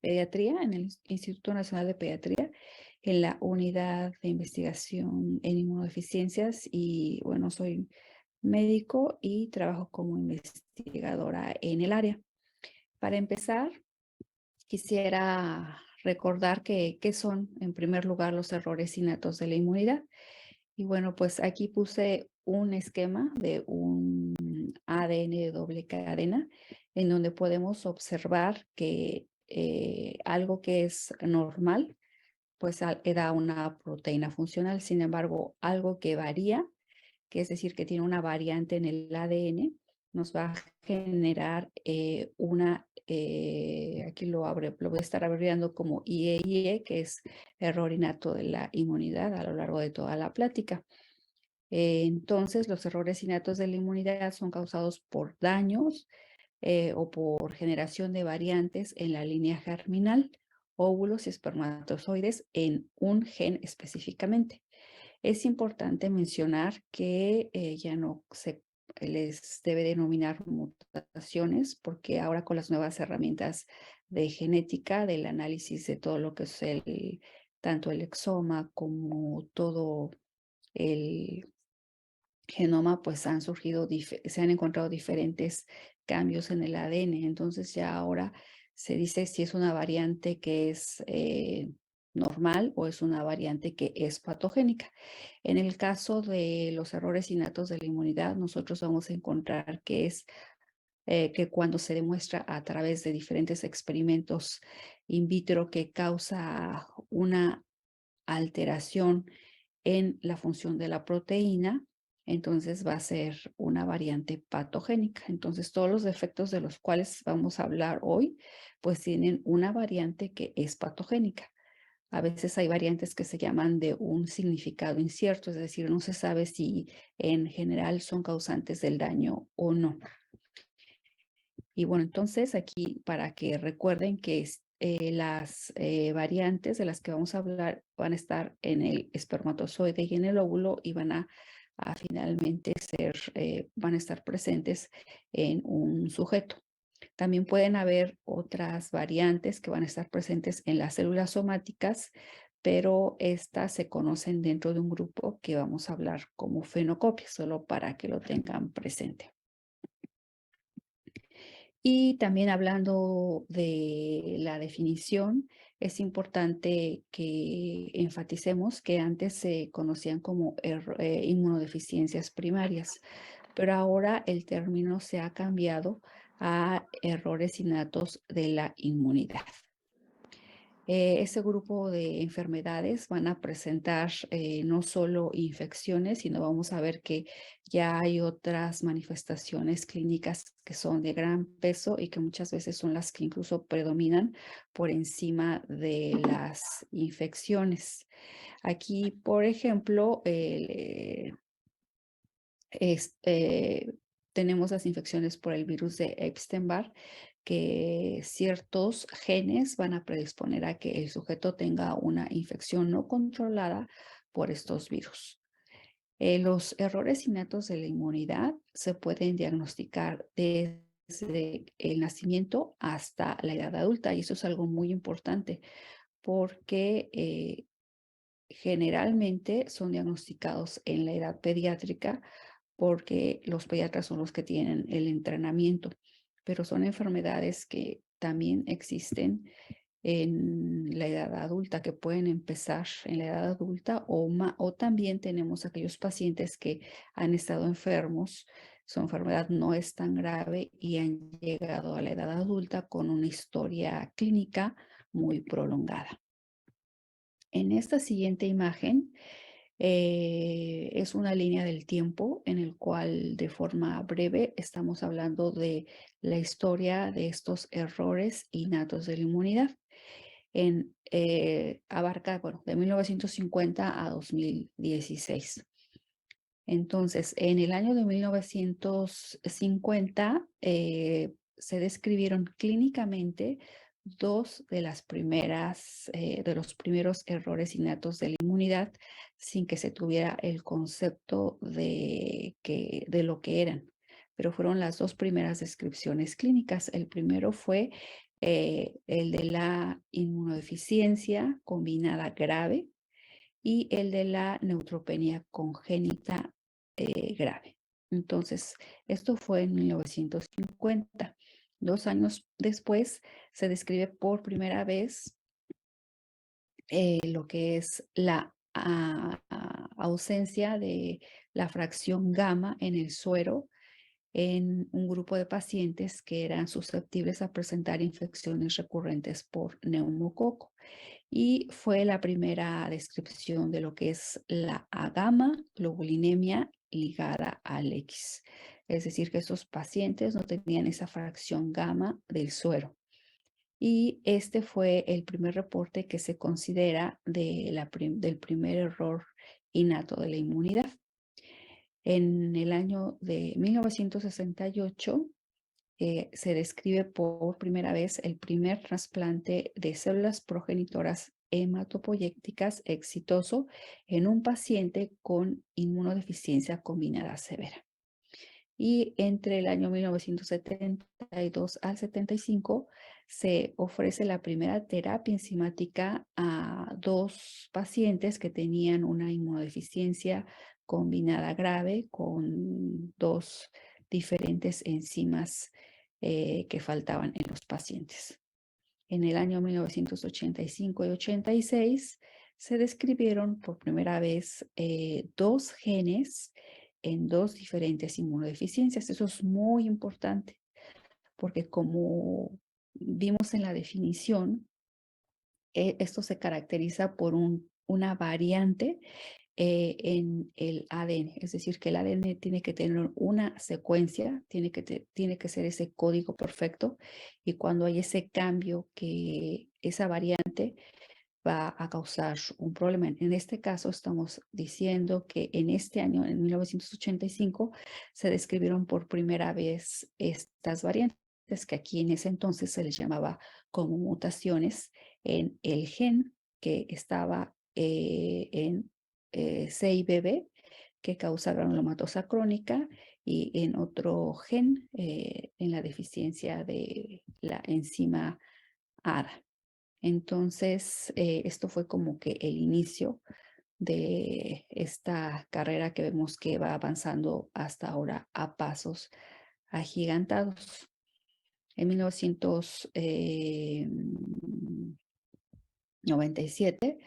pediatría en el Instituto Nacional de Pediatría, en la unidad de investigación en inmunodeficiencias y bueno, soy médico y trabajo como investigadora en el área. Para empezar, quisiera recordar qué son, en primer lugar, los errores innatos de la inmunidad. Y bueno, pues aquí puse un esquema de un ADN de doble cadena, en donde podemos observar que algo que es normal, pues da una proteína funcional. Sin embargo, algo que varía, que es decir, que tiene una variante en el ADN, nos va a generar aquí lo voy a estar abreviando como IEIE, que es error innato de la inmunidad a lo largo de toda la plática. Entonces, los errores innatos de la inmunidad son causados por daños o por generación de variantes en la línea germinal, óvulos y espermatozoides en un gen específicamente. Es importante mencionar que ya no se les debe denominar mutaciones porque ahora con las nuevas herramientas de genética, del análisis de todo lo que es tanto el exoma como todo el genoma, pues se han encontrado diferentes cambios en el ADN. Entonces ya ahora se dice si es una variante que es normal o es una variante que es patogénica. En el caso de los errores innatos de la inmunidad, nosotros vamos a encontrar que es que cuando se demuestra a través de diferentes experimentos in vitro que causa una alteración en la función de la proteína, entonces va a ser una variante patogénica. Entonces, todos los defectos de los cuales vamos a hablar hoy, pues tienen una variante que es patogénica. A veces hay variantes que se llaman de un significado incierto, es decir, no se sabe si en general son causantes del daño o no. Y bueno, entonces aquí para que recuerden que las variantes de las que vamos a hablar van a estar en el espermatozoide y en el óvulo y van a finalmente van a estar presentes en un sujeto. También pueden haber otras variantes que van a estar presentes en las células somáticas, pero estas se conocen dentro de un grupo que vamos a hablar como fenocopia, solo para que lo tengan presente. Y también hablando de la definición, es importante que enfaticemos que antes se conocían como inmunodeficiencias primarias, pero ahora el término se ha cambiado a errores innatos de la inmunidad. Ese grupo de enfermedades van a presentar no solo infecciones, sino vamos a ver que ya hay otras manifestaciones clínicas que son de gran peso y que muchas veces son las que incluso predominan por encima de las infecciones. Aquí, por ejemplo, tenemos las infecciones por el virus de Epstein-Barr, que ciertos genes van a predisponer a que el sujeto tenga una infección no controlada por estos virus. Los errores innatos de la inmunidad se pueden diagnosticar desde el nacimiento hasta la edad adulta y eso es algo muy importante porque generalmente son diagnosticados en la edad pediátrica porque los pediatras son los que tienen el entrenamiento, pero son enfermedades que también existen en la edad adulta, que pueden empezar en la edad adulta o también tenemos aquellos pacientes que han estado enfermos, su enfermedad no es tan grave y han llegado a la edad adulta con una historia clínica muy prolongada. En esta siguiente imagen es una línea del tiempo en el cual de forma breve estamos hablando de la historia de estos errores innatos de la inmunidad. Abarca, bueno, de 1950 a 2016. Entonces, en el año de 1950 se describieron clínicamente dos de de los primeros errores innatos de la inmunidad sin que se tuviera el concepto de lo que eran. Pero fueron las dos primeras descripciones clínicas. El primero fue el de la inmunodeficiencia combinada grave y el de la neutropenia congénita grave. Entonces, esto fue en 1950. 2 años después se describe por primera vez lo que es la ausencia de la fracción gamma en el suero en un grupo de pacientes que eran susceptibles a presentar infecciones recurrentes por neumococo. Y fue la primera descripción de lo que es la agama globulinemia ligada al X. Es decir, que estos pacientes no tenían esa fracción gamma del suero. Y este fue el primer reporte que se considera del primer error innato de la inmunidad. En el año de 1968 se describe por primera vez el primer trasplante de células progenitoras hematopoyéticas exitoso en un paciente con inmunodeficiencia combinada severa. Y entre el año 1972 al 75 se ofrece la primera terapia enzimática a 2 pacientes que tenían una inmunodeficiencia combinada grave con 2 diferentes enzimas que faltaban en los pacientes. En el año 1985 y 86 se describieron por primera vez 2 genes en 2 diferentes inmunodeficiencias. Eso es muy importante porque como vimos en la definición, esto se caracteriza por una variante en el ADN, es decir, que el ADN tiene que tener una secuencia, tiene que ser ese código perfecto, y cuando hay ese cambio, que esa variante va a causar un problema. En este caso, estamos diciendo que en este año, en 1985, se describieron por primera vez estas variantes, que aquí en ese entonces se les llamaba como mutaciones en el gen que estaba en CIBB, que causa granulomatosa crónica, y en otro gen, en la deficiencia de la enzima ADA. Entonces, esto fue como que el inicio de esta carrera que vemos que va avanzando hasta ahora a pasos agigantados. En 1997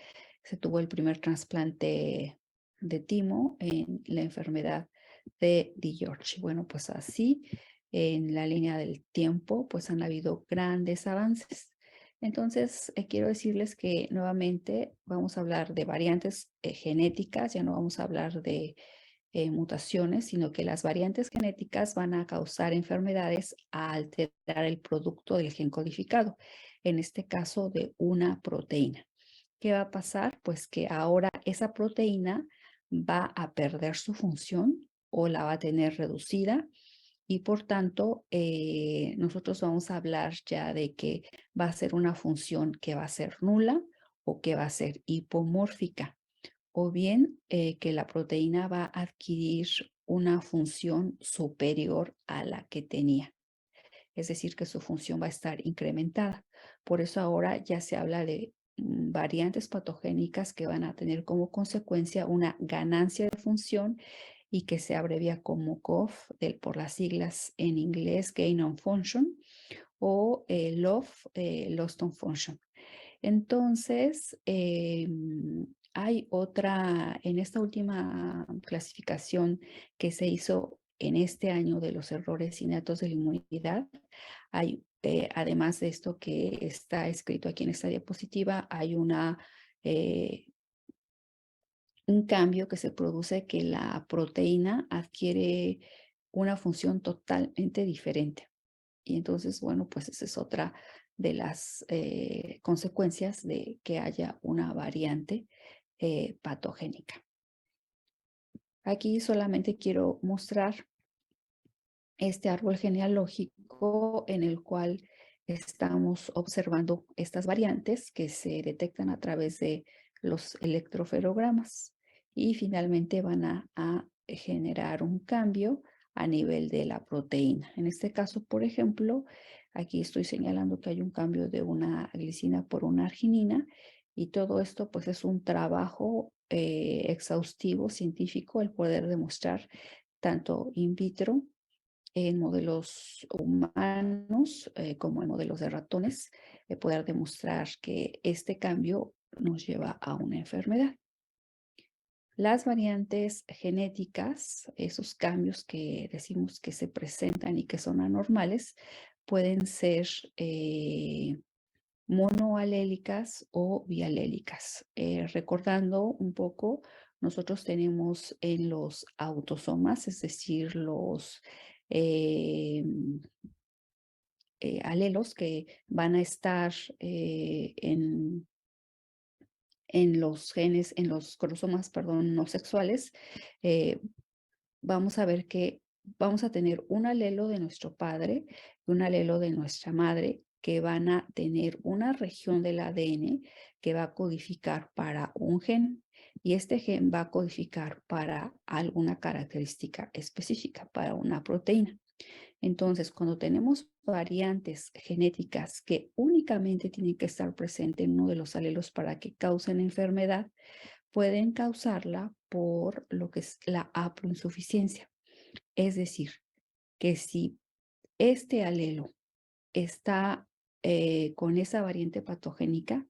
se tuvo el primer trasplante de timo en la enfermedad de DiGeorge. Bueno, pues así en la línea del tiempo pues han habido grandes avances. Entonces, quiero decirles que nuevamente vamos a hablar de variantes genéticas, ya no vamos a hablar de mutaciones, sino que las variantes genéticas van a causar enfermedades a alterar el producto del gen codificado, en este caso de una proteína. ¿Qué va a pasar? Pues que ahora esa proteína va a perder su función o la va a tener reducida, y por tanto nosotros vamos a hablar ya de que va a ser una función que va a ser nula o que va a ser hipomórfica, o bien que la proteína va a adquirir una función superior a la que tenía. Es decir, que su función va a estar incrementada. Por eso ahora ya se habla de variantes patogénicas que van a tener como consecuencia una ganancia de función, y que se abrevia como GOF por las siglas en inglés, Gain of Function, o Lost of Function. Entonces, hay otra, en esta última clasificación que se hizo en este año de los errores innatos de la inmunidad, hay, además de esto que está escrito aquí en esta diapositiva, hay un cambio que se produce, que la proteína adquiere una función totalmente diferente. Y entonces, bueno, pues esa es otra de las consecuencias de que haya una variante patogénica. Aquí solamente quiero mostrar este árbol genealógico en el cual estamos observando estas variantes que se detectan a través de los electroferogramas, y finalmente van a generar un cambio a nivel de la proteína. En este caso, por ejemplo, Aquí estoy señalando que hay un cambio de una glicina por una arginina y todo esto pues es un trabajo exhaustivo científico el poder demostrar tanto in vitro en modelos humanos como en modelos de ratones, poder demostrar que este cambio nos lleva a una enfermedad. Las variantes genéticas, esos cambios que decimos que se presentan y que son anormales, pueden ser monoalélicas o bialélicas. Recordando un poco, nosotros tenemos en los autosomas, es decir, los eh, alelos que van a estar en los genes, en los cromosomas, perdón, no sexuales, eh, vamos a ver que vamos a tener un alelo de nuestro padre y un alelo de nuestra madre que van a tener una región del ADN que va a codificar para un gen y este gen va a codificar para alguna característica específica, para una proteína. Entonces, cuando tenemos variantes genéticas que únicamente tienen que estar presentes en uno de los alelos para que causen enfermedad, pueden causarla por lo que es la haploinsuficiencia. Es decir, que si este alelo está con esa variante patogénica,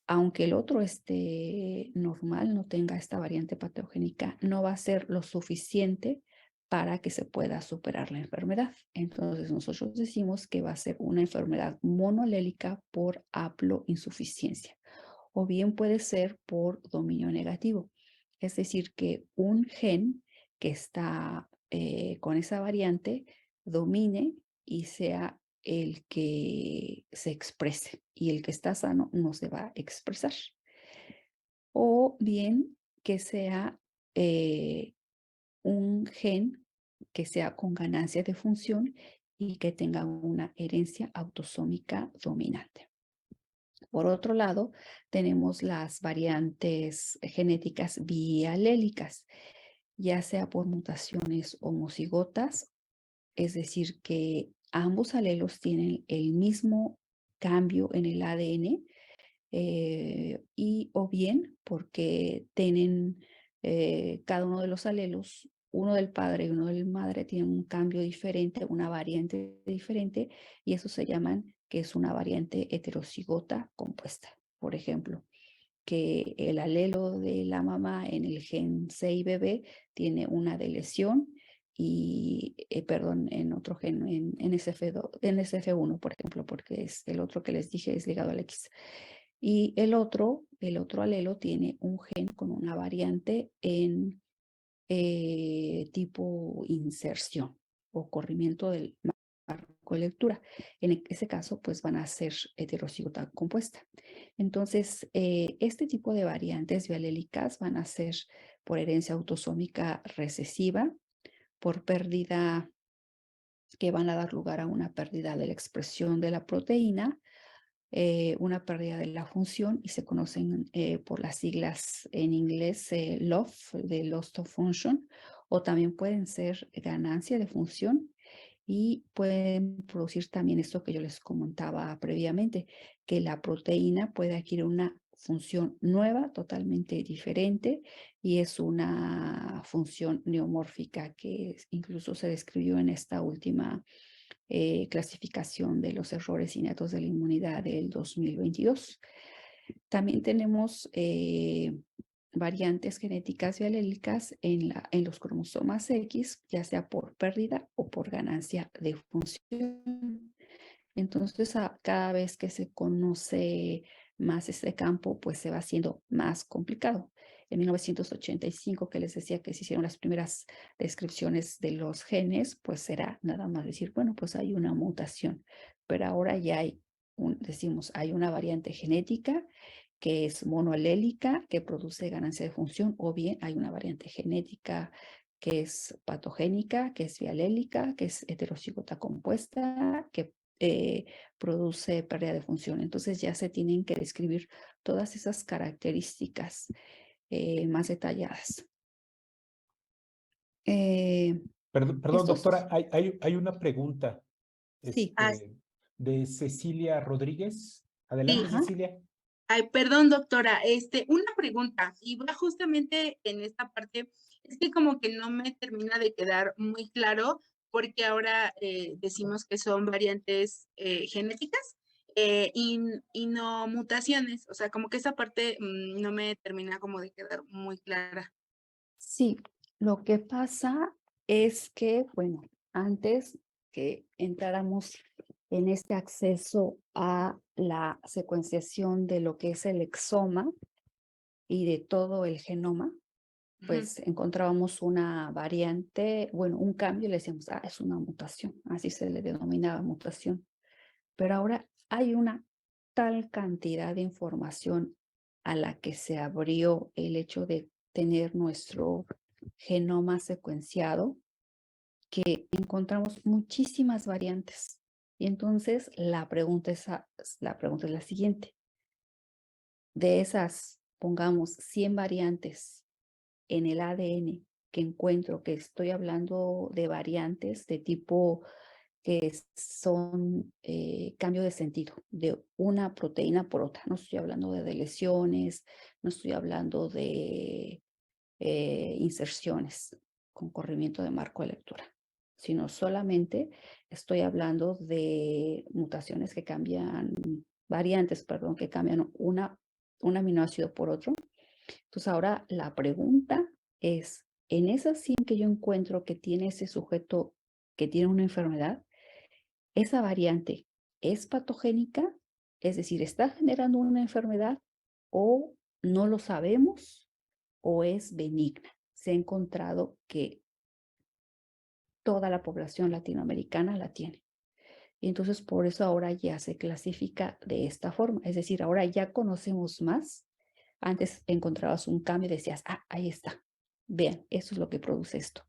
aunque el otro esté normal, no tenga esta variante patogénica, no va a ser lo suficiente para que se pueda superar la enfermedad. Entonces nosotros decimos que va a ser una enfermedad monoalélica por haploinsuficiencia o bien puede ser por dominio negativo. Es decir, que un gen que está con esa variante domine y sea el que se exprese y el que está sano no se va a expresar. O bien que sea un gen que sea con ganancia de función y que tenga una herencia autosómica dominante. Por otro lado, tenemos las variantes genéticas bialélicas, ya sea por mutaciones homocigotas, es decir, que ambos alelos tienen el mismo cambio en el ADN y o bien porque tienen cada uno de los alelos, uno del padre y uno de la madre, tienen un cambio diferente, una variante diferente, y eso se llaman que es una variante heterocigota compuesta. Por ejemplo, que el alelo de la mamá en el gen CIBB tiene una deleción y, perdón, en otro gen, en NSF2, NSF1, por ejemplo, porque es el otro que les dije es ligado al X. Y el otro alelo tiene un gen con una variante en tipo inserción o corrimiento del marco de lectura. En ese caso, pues van a ser heterocigota compuesta. Entonces, este tipo de variantes bialélicas van a ser por herencia autosómica recesiva, por pérdida que van a dar lugar a una pérdida de la expresión de la proteína, una pérdida de la función y se conocen por las siglas en inglés LOF, de Loss of Function, o también pueden ser ganancia de función y pueden producir también esto que yo les comentaba previamente, que la proteína puede adquirir una función nueva, totalmente diferente, y es una función neomórfica que incluso se describió en esta última clasificación de los errores innatos de la inmunidad del 2022. También tenemos variantes genéticas y alélicas en los cromosomas X, ya sea por pérdida o por ganancia de función. Entonces, cada vez que se conoce más este campo, pues se va haciendo más complicado. En 1985, que les decía que se hicieron las primeras descripciones de los genes, pues era nada más decir, bueno, pues hay una mutación, pero ahora ya hay, decimos, hay una variante genética que es monoalélica, que produce ganancia de función, o bien hay una variante genética que es patogénica, que es bialélica, que es heterocigota compuesta, que produce pérdida de función. Entonces ya se tienen que describir todas esas características más detalladas. Perdón, Estos, doctora, hay una pregunta. Sí, este, de Cecilia Rodríguez. Adelante, Sí. ajá, Cecilia. Ay, perdón, doctora, una pregunta, y va justamente en esta parte, es que como que no me termina de quedar muy claro, porque ahora decimos que son variantes genéticas y no mutaciones, o sea, como que esa parte no me termina como de quedar muy clara. sí. Lo que pasa es que, bueno, antes que entráramos en este acceso a la secuenciación de lo que es el exoma y de todo el genoma, Ujú. pues encontrábamos una variante, bueno, un cambio y le decíamos, ah, es una mutación, así se le denominaba mutación. Pero ahora hay una tal cantidad de información a la que se abrió el hecho de tener nuestro genoma secuenciado, que encontramos muchísimas variantes. Y entonces la pregunta es la siguiente. De esas, pongamos 100 variantes en el ADN que encuentro, que estoy hablando de variantes de tipo que son cambio de sentido de una proteína por otra. No estoy hablando de lesiones, no estoy hablando de inserciones con corrimiento de marco de lectura, sino solamente estoy hablando de mutaciones que cambian, variantes, perdón, que cambian un aminoácido por otro. Entonces ahora la pregunta es, en esa 100 que yo encuentro que tiene ese sujeto que tiene una enfermedad, ¿esa variante es patogénica? Es decir, ¿está generando una enfermedad o no lo sabemos o es benigna? Se ha encontrado que toda la población latinoamericana la tiene. Y entonces por eso ahora ya se clasifica de esta forma. Es decir, ahora ya conocemos más. Antes encontrabas un cambio y decías, ah, ahí está. Vean, eso es lo que produce esto.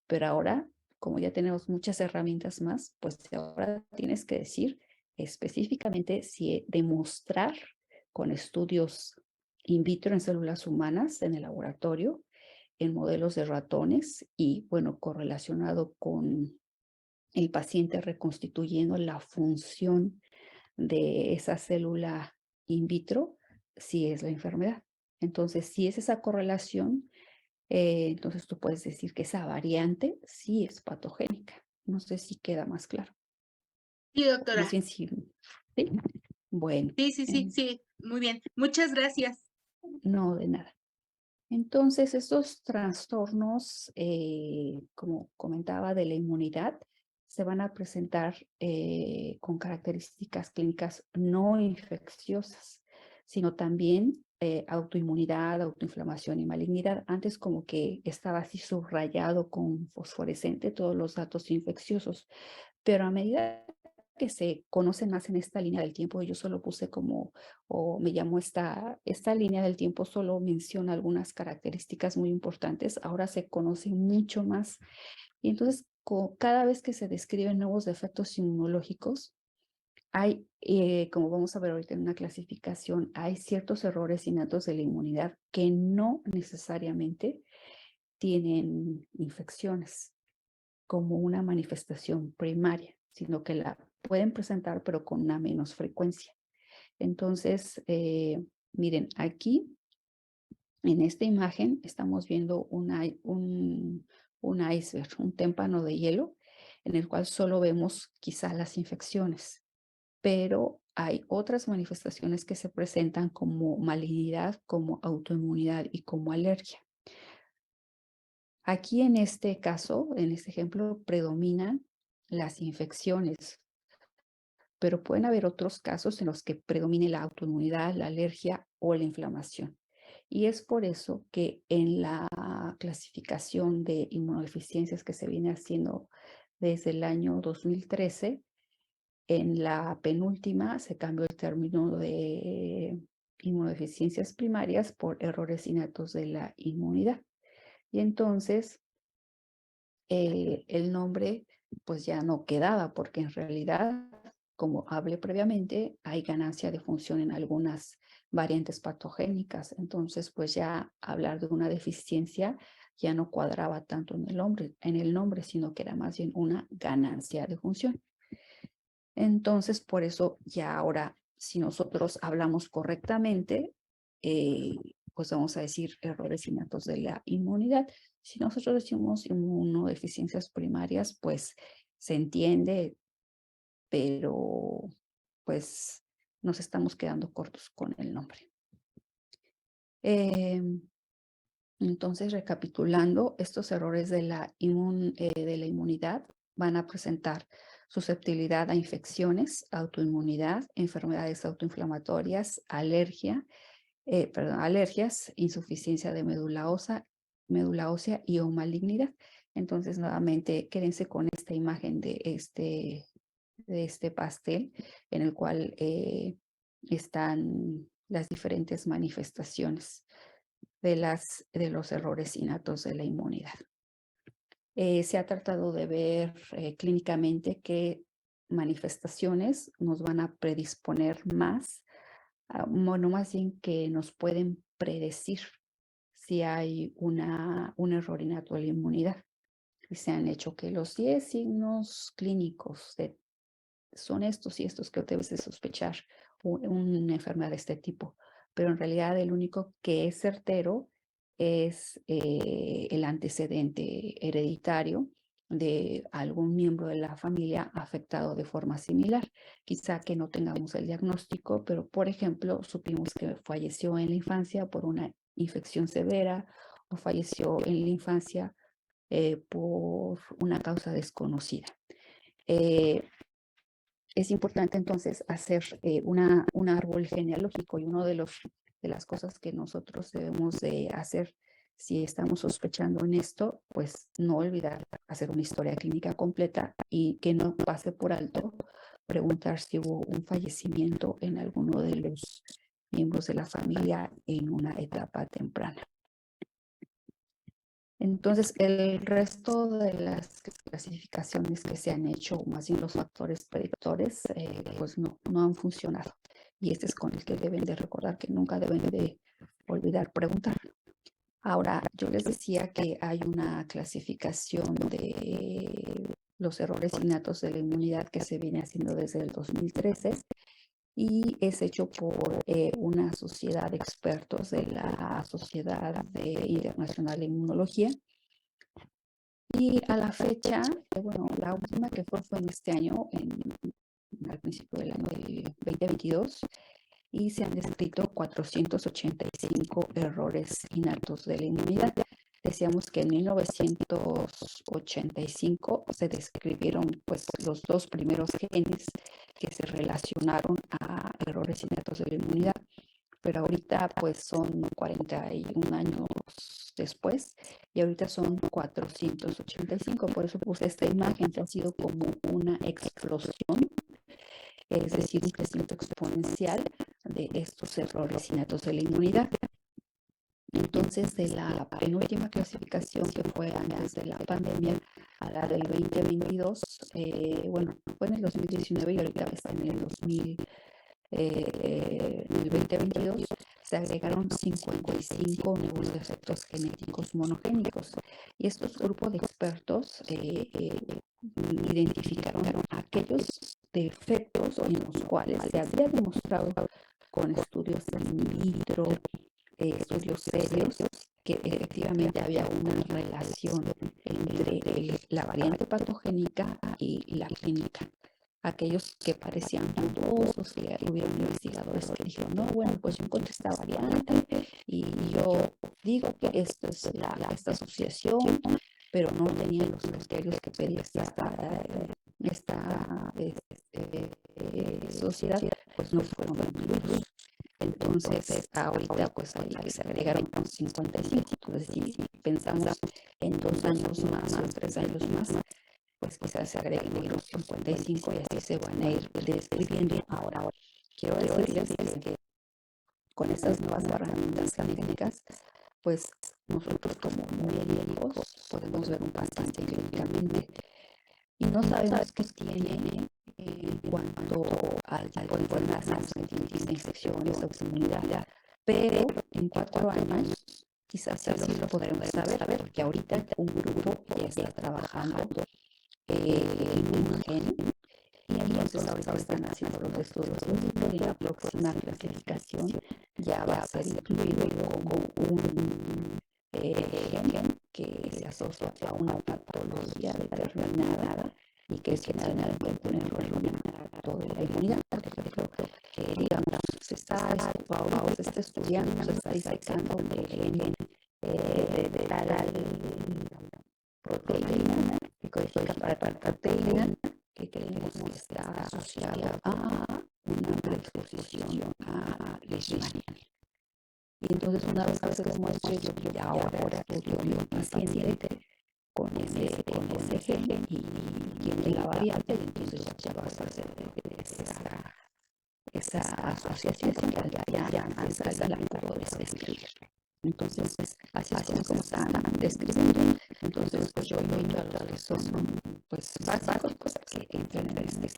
Pero ahora, como ya tenemos muchas herramientas más, pues ahora tienes que decir específicamente si demostrar con estudios in vitro en células humanas en el laboratorio, en modelos de ratones y, bueno, correlacionado con el paciente reconstituyendo la función de esa célula in vitro, si es la enfermedad. Entonces, si es esa correlación, entonces tú puedes decir que esa variante sí es patogénica. No sé si queda más claro. Sí, Más doctora. bien sí. ¿Sí? Bueno, Sí, sí, sí, sí, muy bien. Muchas gracias. no de nada. Entonces, estos trastornos, como comentaba, de la inmunidad, se van a presentar con características clínicas no infecciosas, sino también autoinmunidad, autoinflamación y malignidad. Antes como que estaba así subrayado con fosforescente todos los datos infecciosos, pero a medida que se conocen más en esta línea del tiempo, yo solo puse como, o me llamó esta línea del tiempo, solo menciona algunas características muy importantes, ahora se conoce mucho más. Y entonces, cada vez que se describen nuevos defectos inmunológicos, hay, como vamos a ver ahorita en una clasificación, hay ciertos errores innatos de la inmunidad que no necesariamente tienen infecciones como una manifestación primaria, sino que la pueden presentar, pero con una menos frecuencia. Entonces, miren, aquí en esta imagen estamos viendo un iceberg, un témpano de hielo, en el cual solo vemos quizá las infecciones, pero hay otras manifestaciones que se presentan como malignidad, como autoinmunidad y como alergia. Aquí en este caso, en este ejemplo, predominan las infecciones, pero pueden haber otros casos en los que predomine la autoinmunidad, la alergia o la inflamación. Y es por eso que en la clasificación de inmunodeficiencias que se viene haciendo desde el año 2013, en la penúltima se cambió el término de inmunodeficiencias primarias por errores innatos de la inmunidad. Y entonces el nombre pues ya no quedaba porque en realidad, como hablé previamente, hay ganancia de función en algunas variantes patogénicas. Entonces, pues ya hablar de una deficiencia ya no cuadraba tanto en el nombre, sino que era más bien una ganancia de función. Entonces, por eso ya ahora, si nosotros hablamos correctamente, pues vamos a decir errores innatos de la inmunidad. Si nosotros decimos inmunodeficiencias primarias, pues se entiende, pero pues nos estamos quedando cortos con el nombre. Entonces, recapitulando, estos errores de la inmunidad van a presentar susceptibilidad a infecciones, autoinmunidad, enfermedades autoinflamatorias, alergias, insuficiencia de médula ósea y o malignidad. Entonces, nuevamente, quédense con esta imagen de este pastel en el cual están las diferentes manifestaciones de los errores innatos de la inmunidad. Se ha tratado de ver clínicamente qué manifestaciones nos van a predisponer más, bueno, más bien que nos pueden predecir si hay un error innato de la inmunidad. Y se han hecho que los 10 signos clínicos son estos y estos que debes de sospechar una enfermedad de este tipo. Pero en realidad el único que es certero es el antecedente hereditario de algún miembro de la familia afectado de forma similar. Quizá que no tengamos el diagnóstico, pero por ejemplo, supimos que falleció en la infancia por una infección severa o falleció en la infancia por una causa desconocida. Es importante entonces hacer un árbol genealógico, y una de las cosas que nosotros debemos de hacer si estamos sospechando en esto, pues no olvidar hacer una historia clínica completa y que no pase por alto preguntar si hubo un fallecimiento en alguno de los miembros de la familia en una etapa temprana. Entonces, el resto de las clasificaciones que se han hecho, o más bien los factores predictores, pues no han funcionado. Y este es con el que deben de recordar que nunca deben de olvidar preguntar. Ahora, yo les decía que hay una clasificación de los errores innatos de la inmunidad que se viene haciendo desde el 2013 y es hecho por una sociedad de expertos de la Sociedad Internacional de Inmunología. Y a la fecha, bueno, la última que fue en este año, al principio del año del 2022, y se han descrito 485 errores innatos de la inmunidad. Decíamos que en 1985 se describieron pues los dos primeros genes que se relacionaron a errores innatos de la inmunidad, pero ahorita pues son 41 años después y ahorita son 485, por eso puse esta imagen que ha sido como una explosión, es decir, un crecimiento exponencial de estos errores innatos de la inmunidad. Entonces, de la penúltima clasificación que fue antes de la pandemia a la del 2022, bueno, fue en el 2019 y ahorita está en el 2022, se agregaron 55 nuevos defectos genéticos monogénicos. Y estos grupos de expertos identificaron aquellos defectos en los cuales se había demostrado con estudios in vitro, estudios serios, que efectivamente había una relación entre la variante patogénica y la clínica. Aquellos que parecían dudosos, que hubieron investigadores que dijeron, no, bueno, pues yo encontré esta variante y yo digo que esto es esta asociación, pero no tenían los criterios que pedía esta sociedad, pues no fueron incluidos. Entonces, ahorita pues ahí se agregaron 55. Entonces, si pensamos en 2 años más o 3 años más, pues quizás se agreguen otros 55 y así se van a ir describiendo. Ahora, quiero decirles que con estas nuevas herramientas clínicas, pues nosotros como médicos podemos ver un paciente clínicamente y no sabemos qué tiene en cuanto al tipo de enfermedades que tiene infecciones o inmunidad, pero en 4 años quizás sí lo podremos saber, porque ahorita un grupo ya está trabajando en un gen Y entonces ahorita están haciendo los estudios in vitro y la próxima clasificación ya va a ser incluido como un gen que se asocia a una patología determinada y que finalmente puede eliminar toda la inmunidad. Por ejemplo, digamos, se está estudiando, se está disecando el gen de tal proteína que codifica para tal proteína que creemos que está asociado a una predisposición a leishmania. Y entonces una vez que se demuestre, yo ahora estudio mi paciente con ese gen y tiene la variante, y entonces ya va a hacer esa asociación que ya antes la puedo describir. Entonces, así es como están describiendo. Entonces, pues yo invito a los que son pues básicos, cosas que entren en este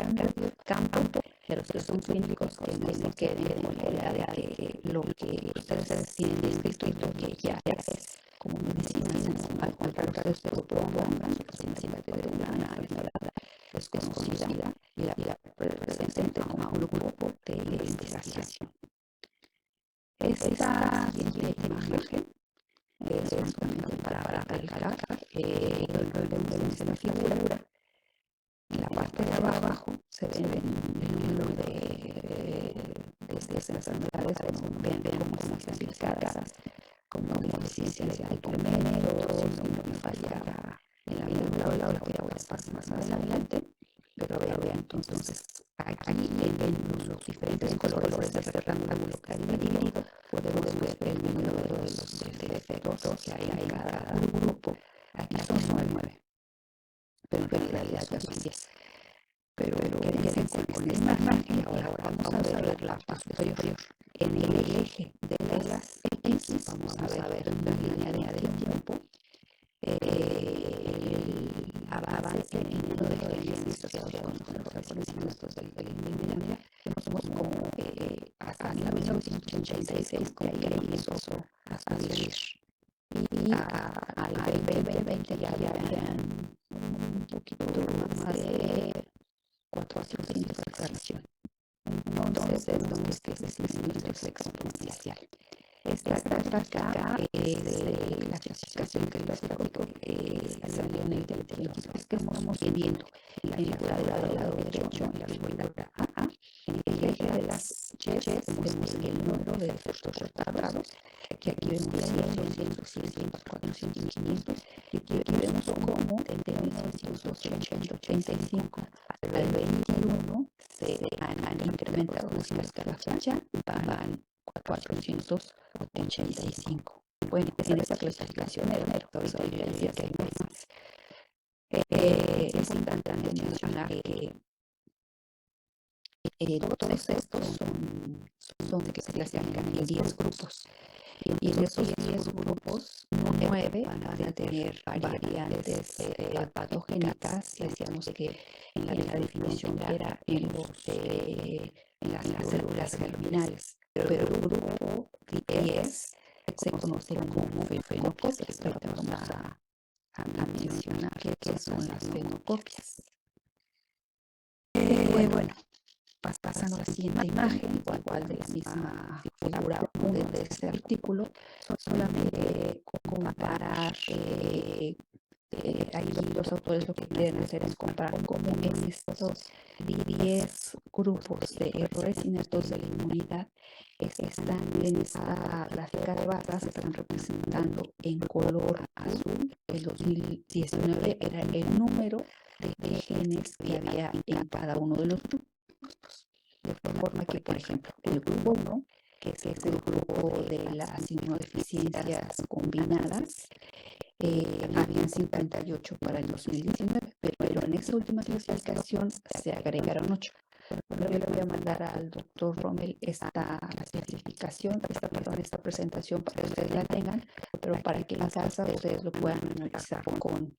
campo, pero los que son clínicos que no se queden con la idea de que lo que ustedes tienen descrito y lo que ya es como medicina, al contrario, ustedes lo propongan, paciente de una enfermedad desconocida y la presenten como un grupo de investigación. Esta siguiente imagen es justamente para recalcar el rol de la figura. En la parte de abajo se ven el número de estas enfermedades, ven cómo están clasificadas, como deficiencia de alimentos, síndrome falla en la médula o la que ahora pasa más adelante. Pero vean, entonces aquí ven los diferentes colores de rectángulo que hay dividido. Podemos ver el número de los defectos que hay en cada grupo. Aquí son 9, pero en realidad ya son 10. Pero quédense con esta imagen y ahora vamos a ver la parte superior. En el eje de las X vamos a ver la línea de tiempo. El avance en el número de genes asociados con los reconocimientos del inmunidad. Vemos como hasta 1986 como que empezó a subir. Y al 2020 ya habían un poquito más de 400 de extracción. Entonces vemos que ese crecimiento es exponencial. Esta gráfica es de la clasificación que les platico que salió en el equipo que estamos viendo en la figura del lado derecho, en la figura A, en el eje de las Y vemos el número de defectos retardados, que aquí vemos 100, 200, 300, 400 y 500, y aquí vemos cómo desde 1985 al 21 se han incrementado hasta la fecha, van 485. Bueno, en esta clasificación ahorita yo ya decía que hay más. Es importante mencionar que todos estos son que se clasifican en 10 grupos. Y en esos 10 grupos, 9 van a tener variantes patogénicas. Decíamos que en la definición era en las células germinales. Pero el grupo 10 se conoce como fenocopias. Ahorita vamos a mencionar qué son las fenocopias. Bueno, pasando a la siguiente imagen, igual de la misma figura 1 de este artículo, solamente comparar, ahí los autores lo que quieren hacer es comparar cómo en estos 10 grupos de errores innatos de la inmunidad están en esta gráfica de barras, están representando en color azul. El 2019 era el número de genes que había en cada uno de los grupos. De forma que, por ejemplo, el grupo 1, que es el grupo de las inmunodeficiencias combinadas, habían 58 para el 2019, pero en esa última clasificación se agregaron 8. Bueno, yo le voy a mandar al doctor Rommel esta clasificación, esta presentación para que ustedes la tengan, pero para que en casa ustedes lo puedan analizar con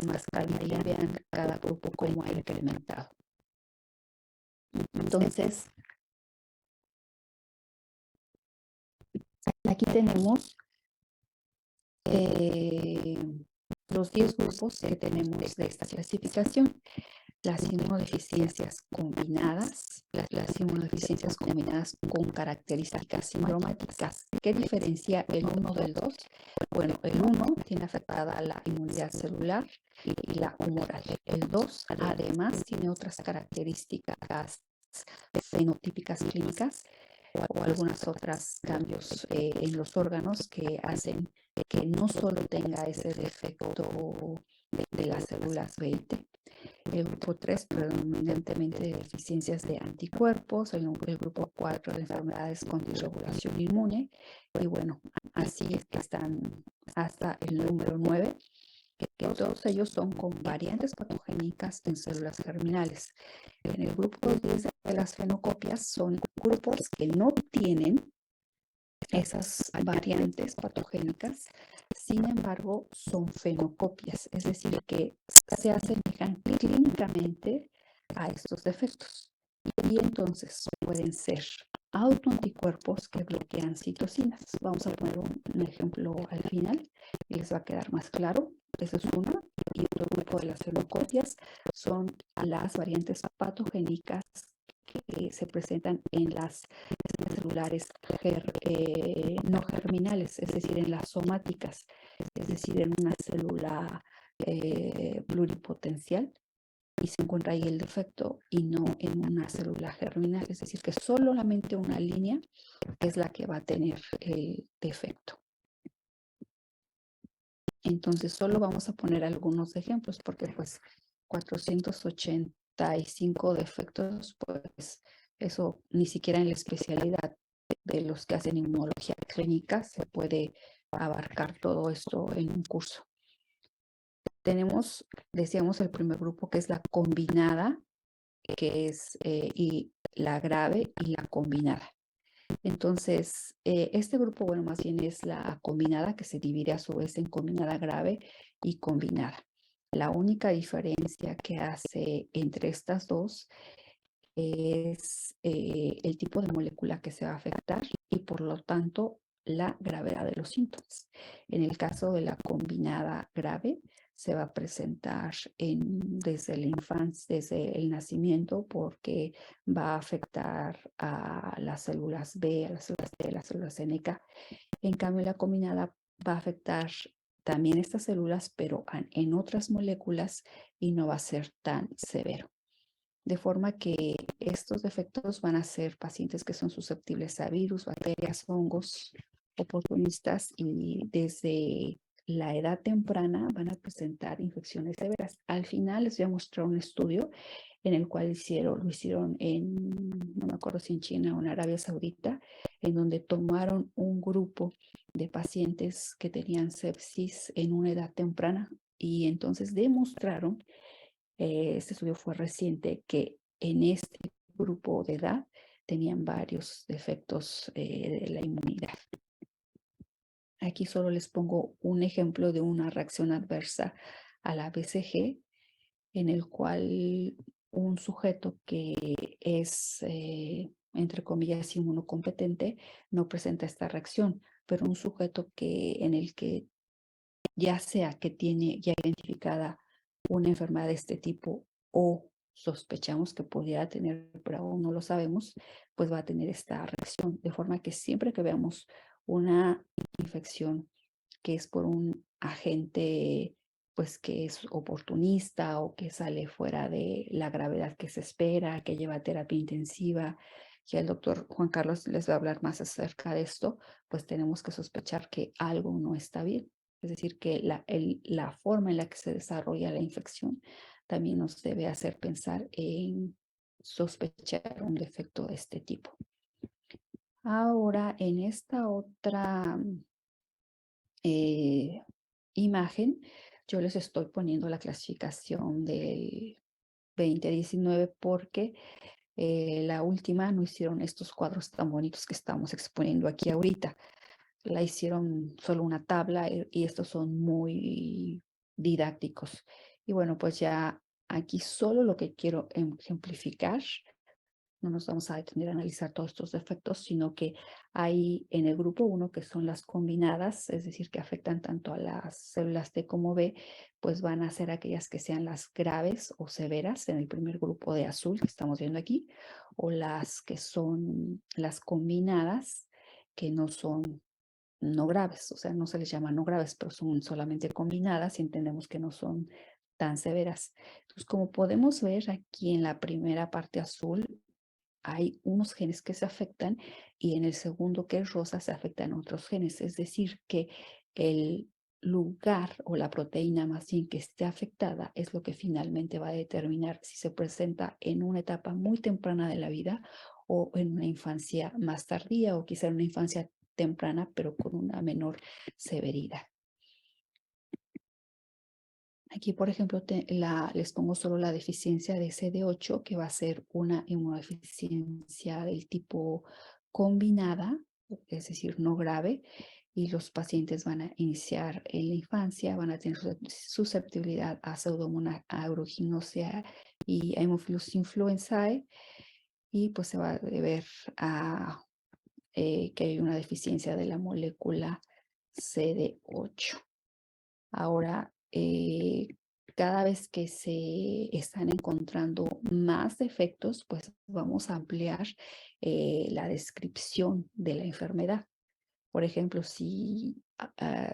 más calma y vean cada grupo cómo ha incrementado. Entonces, aquí tenemos los 10 grupos que tenemos de esta clasificación. las inmunodeficiencias combinadas, las inmunodeficiencias combinadas con características sindromáticas. ¿Qué diferencia el 1 del 2? Bueno, el 1 tiene afectada la inmunidad celular y la humoral. El 2 además tiene otras características fenotípicas clínicas o algunos otros cambios en los órganos que hacen que no solo tenga ese defecto de las células B y T. El grupo 3 predominantemente de deficiencias de anticuerpos, el grupo 4 de enfermedades con disregulación inmune y bueno, así es que están hasta el número 9, que todos ellos son con variantes patogénicas en células germinales. En el grupo 10 de las fenocopias son grupos que no tienen esas variantes patogénicas, sin embargo, son fenocopias, es decir, que se asemejan clínicamente a estos defectos. Y entonces pueden ser autoanticuerpos que bloquean citocinas. Vamos a poner un ejemplo al final y les va a quedar más claro. Eso es uno. Y otro grupo de las fenocopias son las variantes patogénicas que se presentan en las celulares no germinales, es decir, en las somáticas, es decir, en una célula pluripotencial, y se encuentra ahí el defecto y no en una célula germinal, es decir, que solamente una línea es la que va a tener el defecto. Entonces, solo vamos a poner algunos ejemplos porque pues 485 defectos, pues eso ni siquiera en la especialidad de los que hacen inmunología clínica se puede abarcar todo esto en un curso. Tenemos, decíamos, el primer grupo que es la combinada, que es y la grave y la combinada. Entonces, este grupo, bueno, más bien es la combinada, que se divide a su vez en combinada grave y combinada. La única diferencia que hace entre estas dos es el tipo de molécula que se va a afectar y por lo tanto la gravedad de los síntomas. En el caso de la combinada grave, se va a presentar desde la infancia, desde el nacimiento, porque va a afectar a las células B, a las células T, a las células NK. En cambio, la combinada va a afectar también estas células, pero en otras moléculas y no va a ser tan severo. De forma que estos defectos van a ser pacientes que son susceptibles a virus, bacterias, hongos oportunistas y desde la edad temprana van a presentar infecciones severas. Al final les voy a mostrar un estudio en el cual lo hicieron no me acuerdo si en China o en Arabia Saudita, en donde tomaron un grupo de pacientes que tenían sepsis en una edad temprana y entonces demostraron, este estudio fue reciente, que en este grupo de edad tenían varios defectos de la inmunidad. Aquí solo les pongo un ejemplo de una reacción adversa a la BCG, en el cual un sujeto que es, entre comillas, inmunocompetente, no presenta esta reacción, pero un sujeto en el que ya sea que tiene ya identificada una enfermedad de este tipo o sospechamos que pudiera tener, pero aún no lo sabemos, pues va a tener esta reacción. De forma que siempre que veamos una infección que es por un agente pues que es oportunista o que sale fuera de la gravedad que se espera, que lleva terapia intensiva, que el doctor Juan Carlos les va a hablar más acerca de esto, pues tenemos que sospechar que algo no está bien. Es decir, que la forma en la que se desarrolla la infección también nos debe hacer pensar en sospechar un defecto de este tipo. Ahora, en esta otra imagen, yo les estoy poniendo la clasificación del 2019 porque la última no hicieron estos cuadros tan bonitos que estamos exponiendo aquí ahorita. La hicieron solo una tabla y estos son muy didácticos. Y bueno, pues ya aquí solo lo que quiero ejemplificar no nos vamos a detener a analizar todos estos defectos, sino que hay en el grupo 1, que son las combinadas, es decir, que afectan tanto a las células T como B, pues van a ser aquellas que sean las graves o severas en el primer grupo de azul que estamos viendo aquí, o las que son las combinadas, que no son no graves, o sea, no se les llama no graves, pero son solamente combinadas y entendemos que no son tan severas. Entonces, como podemos ver aquí en la primera parte azul, hay unos genes que se afectan y en el segundo, que es rosa, se afectan otros genes. Es decir, que el lugar o la proteína más bien que esté afectada es lo que finalmente va a determinar si se presenta en una etapa muy temprana de la vida o en una infancia más tardía o quizá en una infancia temprana pero con una menor severidad. Aquí, por ejemplo, les pongo solo la deficiencia de CD8, que va a ser una inmunodeficiencia del tipo combinada, es decir, no grave, y los pacientes van a iniciar en la infancia, van a tener susceptibilidad a Pseudomonas aeruginosa y Haemophilus influenzae, y pues se va a deber a que hay una deficiencia de la molécula CD8. Ahora, cada vez que se están encontrando más defectos, pues vamos a ampliar la descripción de la enfermedad. Por ejemplo, si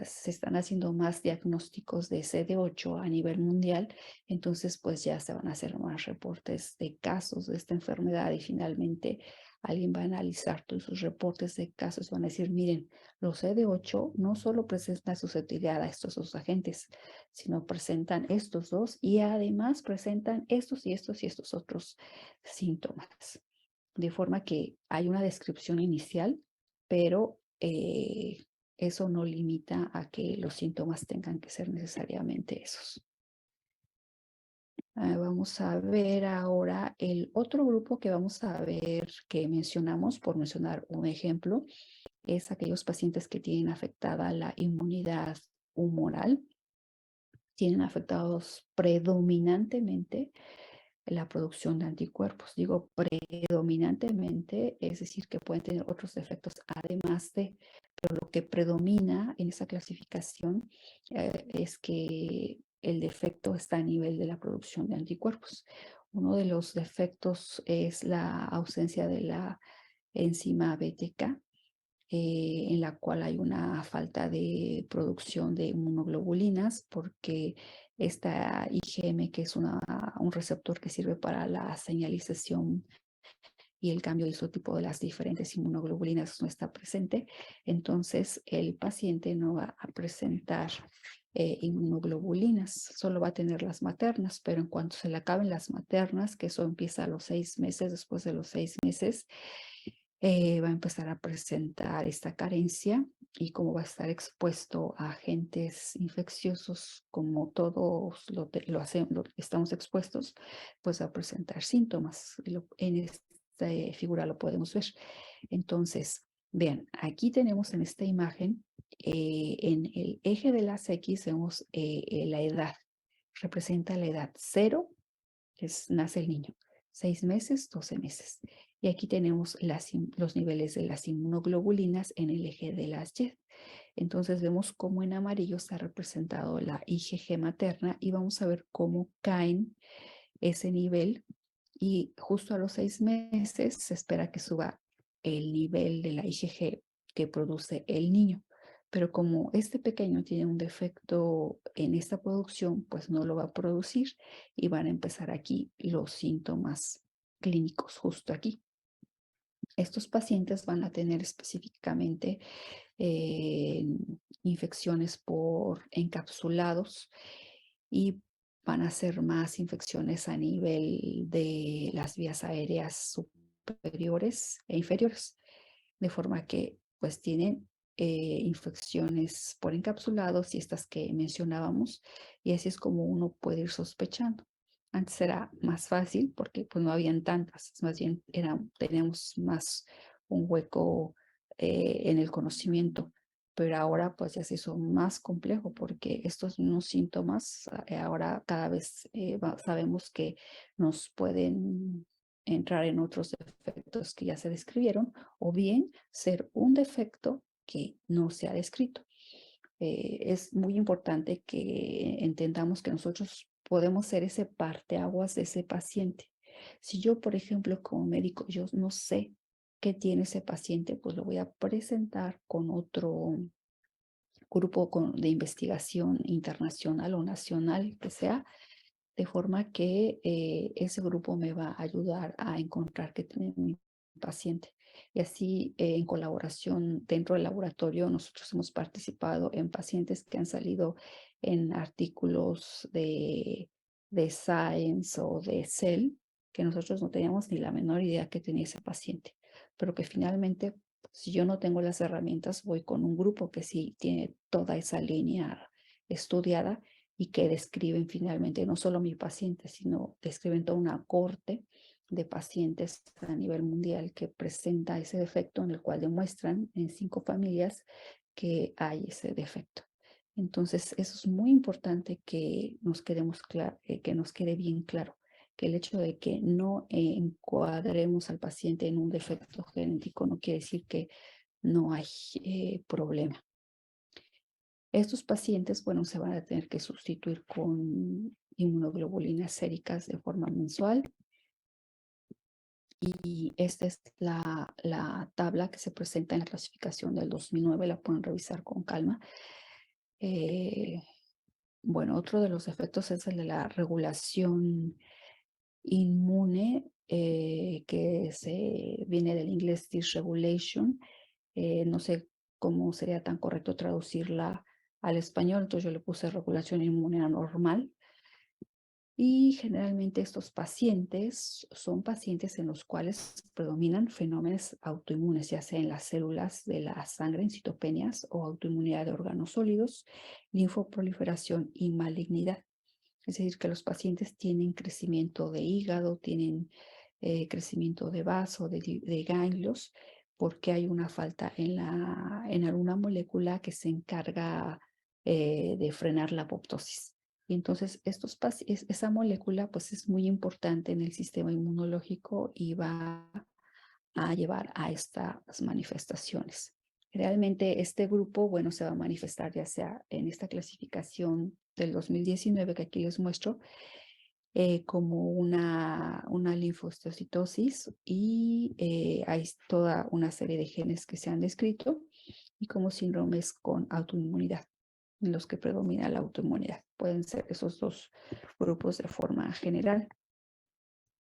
se están haciendo más diagnósticos de CD8 a nivel mundial, entonces pues ya se van a hacer más reportes de casos de esta enfermedad y finalmente alguien va a analizar todos sus reportes de casos, van a decir, miren, los CD8 no solo presentan susceptibilidad a estos dos agentes, sino presentan estos dos y además presentan estos y estos y estos otros síntomas. De forma que hay una descripción inicial, pero eso no limita a que los síntomas tengan que ser necesariamente esos. Vamos a ver ahora el otro grupo que vamos a ver, que mencionamos, por mencionar un ejemplo, es aquellos pacientes que tienen afectada la inmunidad humoral, tienen afectados predominantemente la producción de anticuerpos. Digo predominantemente, es decir, que pueden tener otros efectos además de, pero lo que predomina en esa clasificación es que el defecto está a nivel de la producción de anticuerpos. Uno de los defectos es la ausencia de la enzima BTK, en la cual hay una falta de producción de inmunoglobulinas porque esta IgM, que es un receptor que sirve para la señalización y el cambio de isotipo de las diferentes inmunoglobulinas, no está presente. Entonces, el paciente no va a presentar inmunoglobulinas, solo va a tener las maternas, pero en cuanto se le acaben las maternas, que eso empieza a los 6 meses, después de los 6 meses, va a empezar a presentar esta carencia y como va a estar expuesto a agentes infecciosos, como todos estamos expuestos, pues va a presentar síntomas. En esta figura lo podemos ver. Entonces, vean, aquí tenemos en esta imagen, en el eje de las X vemos la edad. Representa la edad 0, que nace el niño. 6 meses, 12 meses. Y aquí tenemos los niveles de las inmunoglobulinas en el eje de las Y. Entonces vemos cómo en amarillo está representado la IgG materna y vamos a ver cómo caen ese nivel y justo a los 6 meses se espera que suba el nivel de la IgG que produce el niño. Pero como este pequeño tiene un defecto en esta producción, pues no lo va a producir y van a empezar aquí los síntomas clínicos justo aquí. Estos pacientes van a tener específicamente infecciones por encapsulados y van a ser más infecciones a nivel de las vías aéreas superiores e inferiores, de forma que pues tienen infecciones por encapsulados y estas que mencionábamos, y así es como uno puede ir sospechando. Antes era más fácil porque pues no habían tantas, más bien teníamos más un hueco en el conocimiento, pero ahora pues ya se hizo más complejo porque estos mismos síntomas ahora cada vez sabemos que nos pueden entrar en otros defectos que ya se describieron, o bien ser un defecto que no se ha descrito. Es muy importante que entendamos que nosotros podemos ser ese parteaguas de ese paciente. Si yo, por ejemplo, como médico, yo no sé qué tiene ese paciente, pues lo voy a presentar con otro grupo de investigación internacional o nacional que sea, de forma que ese grupo me va a ayudar a encontrar qué tiene mi paciente. Y así, en colaboración dentro del laboratorio, nosotros hemos participado en pacientes que han salido en artículos de Science o de Cell, que nosotros no teníamos ni la menor idea que tenía ese paciente, pero que finalmente, si yo no tengo las herramientas, voy con un grupo que sí tiene toda esa línea estudiada y que describen finalmente no solo mi paciente, sino describen toda una corte de pacientes a nivel mundial que presenta ese defecto, en el cual demuestran en 5 familias que hay ese defecto. Entonces, eso es muy importante que nos que nos quede bien claro, que el hecho de que no encuadremos al paciente en un defecto genético no quiere decir que no hay problema. Estos pacientes, bueno, se van a tener que sustituir con inmunoglobulinas séricas de forma mensual. Y esta es la tabla que se presenta en la clasificación del 2009, la pueden revisar con calma. Bueno, otro de los efectos es el de la regulación inmune, que viene del inglés dysregulation. No sé cómo sería tan correcto traducirla al español, entonces yo le puse regulación inmune anormal. Y generalmente estos pacientes son pacientes en los cuales predominan fenómenos autoinmunes, ya sea en las células de la sangre, en citopenias o autoinmunidad de órganos sólidos, linfoproliferación y malignidad. Es decir, que los pacientes tienen crecimiento de hígado, tienen crecimiento de vaso, de ganglios, porque hay una falta en alguna molécula que se encarga de frenar la apoptosis. Y entonces esa molécula pues es muy importante en el sistema inmunológico y va a llevar a estas manifestaciones. Realmente este grupo, bueno, se va a manifestar ya sea en esta clasificación del 2019 que aquí les muestro, como una linfocitosis y hay toda una serie de genes que se han descrito y como síndromes con autoinmunidad, en los que predomina la autoinmunidad. Pueden ser esos dos grupos de forma general.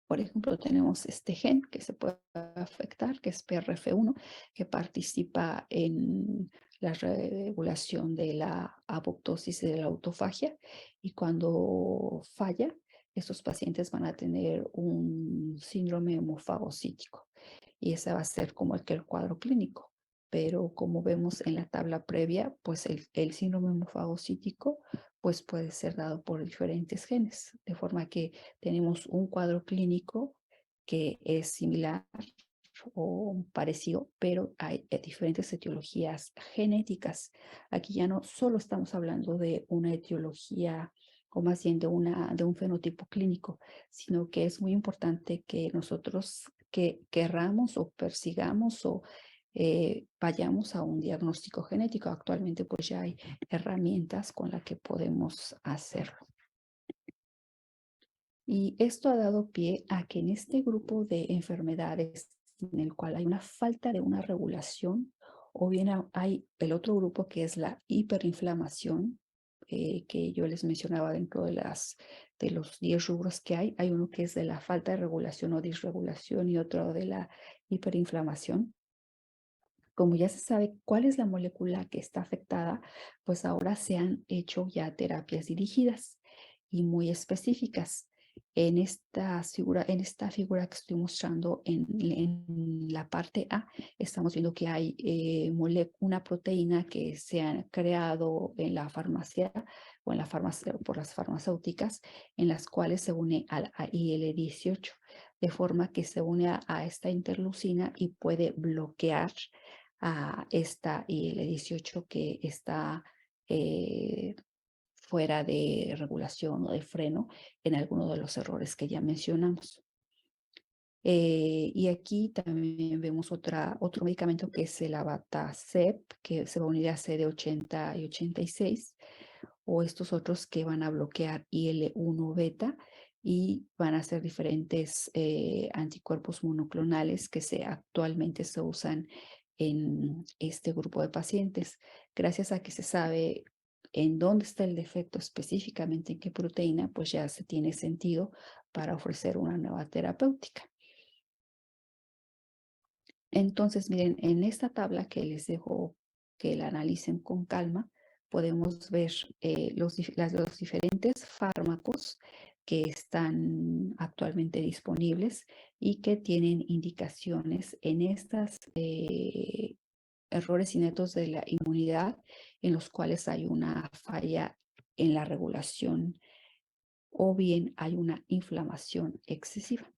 Por ejemplo, tenemos este gen que se puede afectar, que es PRF1, que participa en la regulación de la apoptosis y de la autofagia. Y cuando falla, estos pacientes van a tener un síndrome hemofagocítico. Y ese va a ser como el cuadro clínico. Pero como vemos en la tabla previa, pues el síndrome hemofagocítico pues puede ser dado por diferentes genes, de forma que tenemos un cuadro clínico que es similar o parecido, pero hay diferentes etiologías genéticas. Aquí ya no solo estamos hablando de una etiología o más bien de un fenotipo clínico, sino que es muy importante que nosotros querramos o persigamos o vayamos a un diagnóstico genético. Actualmente pues ya hay herramientas con las que podemos hacerlo. Y esto ha dado pie a que en este grupo de enfermedades en el cual hay una falta de una regulación, o bien hay el otro grupo que es la hiperinflamación, que yo les mencionaba dentro de los 10 rubros que hay uno que es de la falta de regulación o disregulación y otro de la hiperinflamación. Como ya se sabe cuál es la molécula que está afectada, pues ahora se han hecho ya terapias dirigidas y muy específicas. En esta figura que estoy mostrando en la parte A, estamos viendo que hay una proteína que se ha creado en la farmacia o en la farmacia, por las farmacéuticas, en las cuales se une al IL-18, de forma que se une a esta interleucina y puede bloquear a esta IL-18 que está fuera de regulación o de freno en alguno de los errores que ya mencionamos. Y aquí también vemos otro medicamento que es el Abatacept, que se va a unir a CD80 y 86, o estos otros que van a bloquear IL-1 beta y van a ser diferentes anticuerpos monoclonales que actualmente se usan en este grupo de pacientes. Gracias a que se sabe en dónde está el defecto específicamente, en qué proteína, pues ya se tiene sentido para ofrecer una nueva terapéutica. Entonces, miren, en esta tabla que les dejo que la analicen con calma, podemos ver los diferentes fármacos que están actualmente disponibles y que tienen indicaciones en estas errores innatos de la inmunidad en los cuales hay una falla en la regulación o bien hay una inflamación excesiva.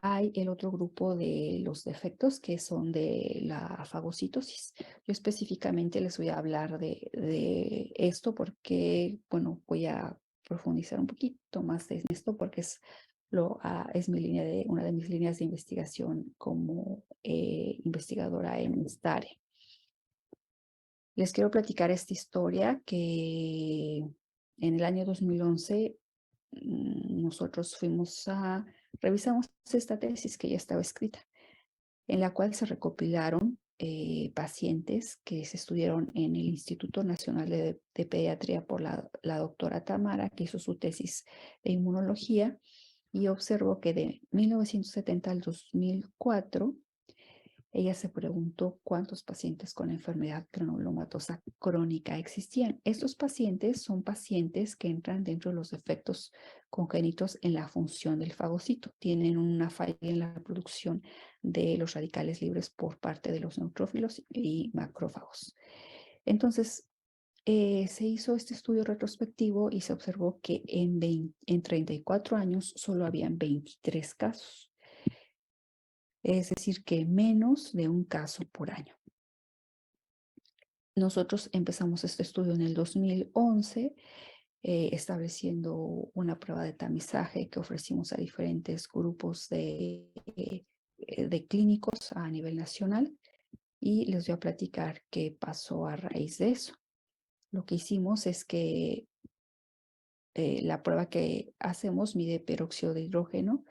Hay el otro grupo de los defectos que son de la fagocitosis. Yo específicamente les voy a hablar de esto porque, bueno, voy a profundizar un poquito más en esto porque es una de mis líneas de investigación como investigadora en esta área. Les quiero platicar esta historia que en el año 2011 nosotros revisamos esta tesis que ya estaba escrita, en la cual se recopilaron pacientes que se estudiaron en el Instituto Nacional de Pediatría por la doctora Tamara, que hizo su tesis de inmunología, y observó que de 1970 al 2004, ella se preguntó cuántos pacientes con enfermedad granulomatosa crónica existían. Estos pacientes son pacientes que entran dentro de los defectos congénitos en la función del fagocito. Tienen una falla en la producción de los radicales libres por parte de los neutrófilos y macrófagos. Entonces, se hizo este estudio retrospectivo y se observó que en 34 años solo habían 23 casos. Es decir, que menos de un caso por año. Nosotros empezamos este estudio en el 2011, estableciendo una prueba de tamizaje que ofrecimos a diferentes grupos de clínicos a nivel nacional, y les voy a platicar qué pasó a raíz de eso. Lo que hicimos es que la prueba que hacemos mide peróxido de hidrógeno,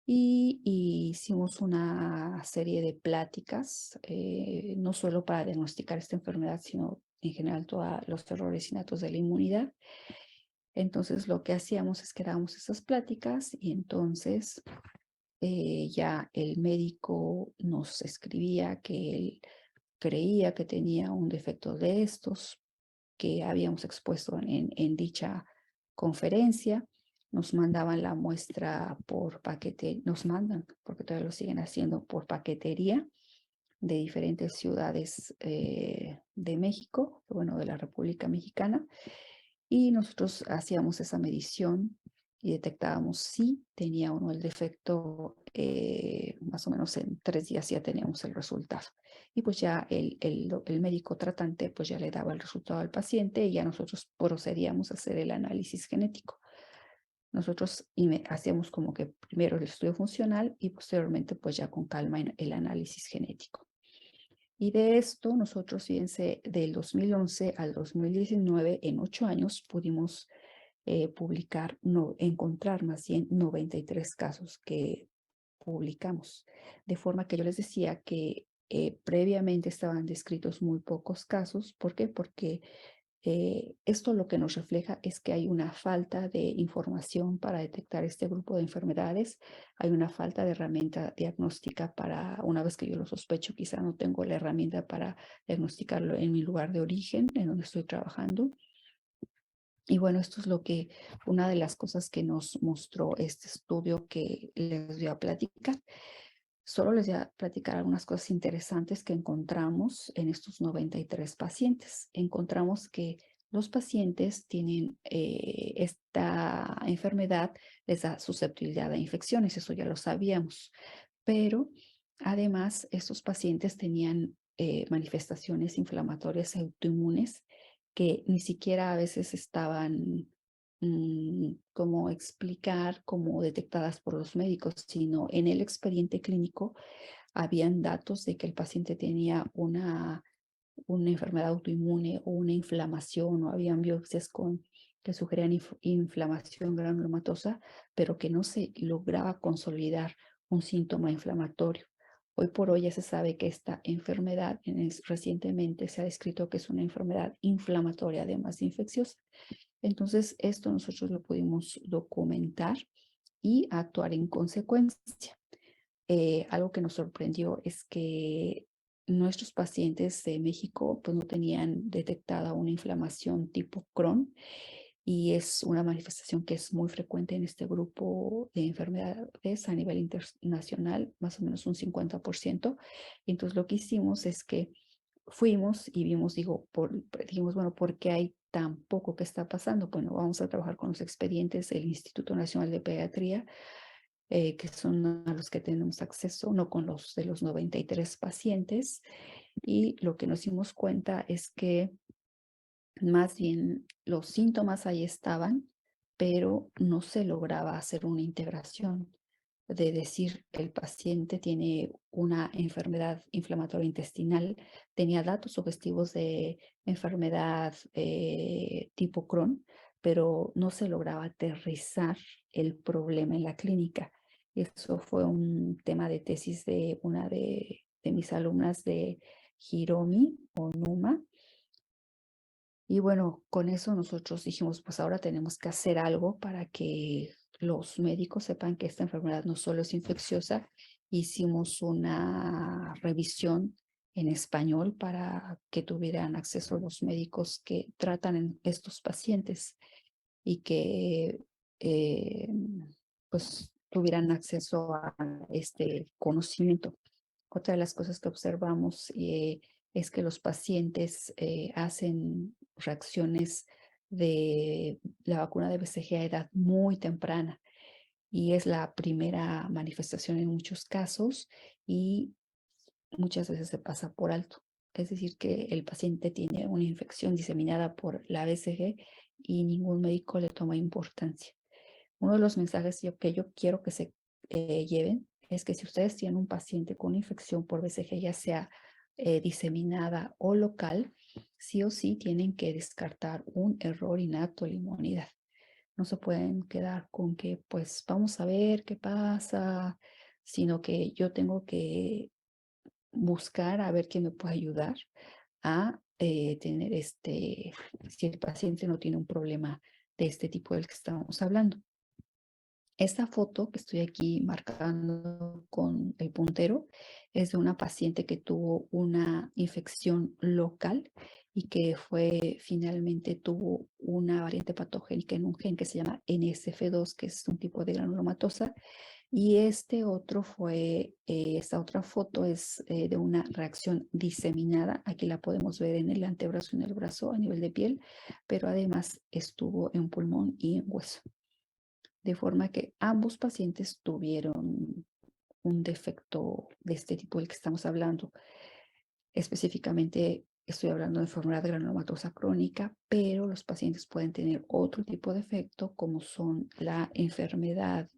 y hicimos una serie de pláticas, no solo para diagnosticar esta enfermedad, sino en general todos los errores innatos de la inmunidad. Entonces, lo que hacíamos es que dábamos esas pláticas y entonces ya el médico nos escribía que él creía que tenía un defecto de estos que habíamos expuesto en dicha conferencia. Nos mandaban la muestra por paquete, nos mandan, porque todavía lo siguen haciendo, por paquetería de diferentes ciudades de México, bueno, de la República Mexicana, y nosotros hacíamos esa medición y detectábamos si tenía o no el defecto. Más o menos en 3 días ya teníamos el resultado. Y pues ya el médico tratante pues ya le daba el resultado al paciente y ya nosotros procedíamos a hacer el análisis genético. Nosotros hacíamos como que primero el estudio funcional y posteriormente pues ya con calma el análisis genético. Y de esto nosotros, fíjense, del 2011 al 2019, en 8 años pudimos encontrar más bien 93 casos que publicamos. De forma que yo les decía que previamente estaban descritos muy pocos casos. ¿Por qué? Porque esto lo que nos refleja es que hay una falta de información para detectar este grupo de enfermedades. Hay una falta de herramienta diagnóstica para, una vez que yo lo sospecho, quizá no tengo la herramienta para diagnosticarlo en mi lugar de origen, en donde estoy trabajando. Y bueno, esto es una de las cosas que nos mostró este estudio que les voy a platicar. Solo les voy a platicar algunas cosas interesantes que encontramos en estos 93 pacientes. Encontramos que los pacientes tienen esta enfermedad, les da susceptibilidad a infecciones, eso ya lo sabíamos. Pero además, estos pacientes tenían manifestaciones inflamatorias autoinmunes que ni siquiera a veces estaban como explicar como detectadas por los médicos, sino en el expediente clínico habían datos de que el paciente tenía una enfermedad autoinmune o una inflamación, o habían biopsias que sugerían inflamación granulomatosa, pero que no se lograba consolidar un síntoma inflamatorio. Hoy por hoy ya se sabe que esta enfermedad recientemente se ha descrito que es una enfermedad inflamatoria, además de infecciosa. Entonces, esto nosotros lo pudimos documentar y actuar en consecuencia. Algo que nos sorprendió es que nuestros pacientes de México pues, no tenían detectada una inflamación tipo Crohn, y es una manifestación que es muy frecuente en este grupo de enfermedades a nivel internacional, más o menos un 50%. Entonces lo que hicimos es que fuimos y vimos, dijimos, bueno, ¿por qué hay tan poco que está pasando? Bueno, vamos a trabajar con los expedientes del Instituto Nacional de Pediatría, que son a los que tenemos acceso, no con los de los 93 pacientes. Y lo que nos dimos cuenta es que más bien los síntomas ahí estaban, pero no se lograba hacer una integración de decir el paciente tiene una enfermedad inflamatoria intestinal, tenía datos sugestivos de enfermedad tipo Crohn, pero no se lograba aterrizar el problema en la clínica. Eso fue un tema de tesis de una de mis alumnas de Hiromi Onuma. Y bueno, con eso nosotros dijimos, pues ahora tenemos que hacer algo para que los médicos sepan que esta enfermedad no solo es infecciosa. Hicimos una revisión en español para que tuvieran acceso a los médicos que tratan en estos pacientes y que pues tuvieran acceso a este conocimiento. Otra de las cosas que observamos es que los pacientes hacen reacciones de la vacuna de BCG a edad muy temprana, y es la primera manifestación en muchos casos y muchas veces se pasa por alto. Es decir, que el paciente tiene una infección diseminada por la BCG y ningún médico le toma importancia. Uno de los mensajes que yo quiero que se lleven es que si ustedes tienen un paciente con una infección por BCG, ya sea diseminada o local, sí o sí tienen que descartar un error innato de la inmunidad. No se pueden quedar con que, pues, vamos a ver qué pasa, sino que yo tengo que buscar a ver quién me puede ayudar a tener si el paciente no tiene un problema de este tipo del que estamos hablando. Esta foto que estoy aquí marcando con el puntero es de una paciente que tuvo una infección local y que finalmente tuvo una variante patogénica en un gen que se llama NSF2, que es un tipo de granulomatosa. Y esta otra foto es de una reacción diseminada. Aquí la podemos ver en el antebrazo y en el brazo a nivel de piel, pero además estuvo en pulmón y en hueso. De forma que ambos pacientes tuvieron un defecto de este tipo del que estamos hablando. Específicamente estoy hablando de enfermedad granulomatosa crónica, pero los pacientes pueden tener otro tipo de efecto, como son la enfermedad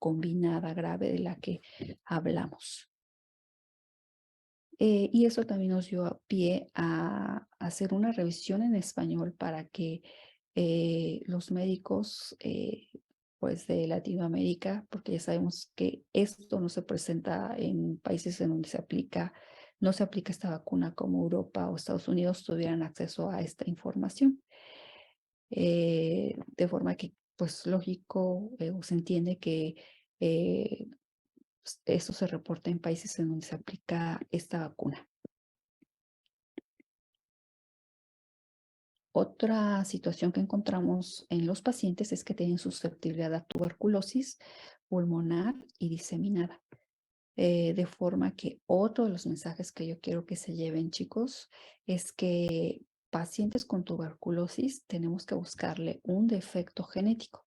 combinada grave de la que hablamos. Y eso también nos dio pie a hacer una revisión en español para que los médicos pues de Latinoamérica, porque ya sabemos que esto no se presenta en países en donde no se aplica esta vacuna, como Europa o Estados Unidos, tuvieran acceso a esta información. De forma que, pues lógico, se entiende que esto se reporta en países en donde se aplica esta vacuna. Otra situación que encontramos en los pacientes es que tienen susceptibilidad a tuberculosis pulmonar y diseminada. De forma que otro de los mensajes que yo quiero que se lleven, chicos, es que pacientes con tuberculosis tenemos que buscarle un defecto genético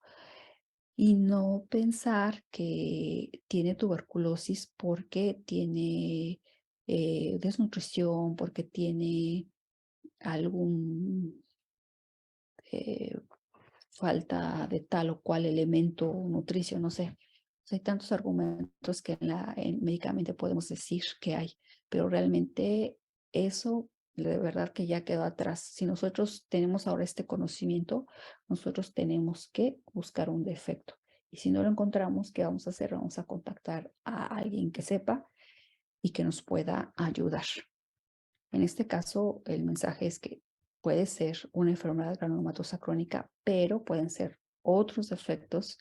y no pensar que tiene tuberculosis porque tiene desnutrición, porque tiene algún falta de tal o cual elemento nutricio, no sé. Hay tantos argumentos que médicamente podemos decir que hay, pero realmente eso de verdad que ya quedó atrás. Si nosotros tenemos ahora este conocimiento, nosotros tenemos que buscar un defecto. Y si no lo encontramos, ¿qué vamos a hacer? Vamos a contactar a alguien que sepa y que nos pueda ayudar. En este caso, el mensaje es que puede ser una enfermedad granulomatosa crónica, pero pueden ser otros defectos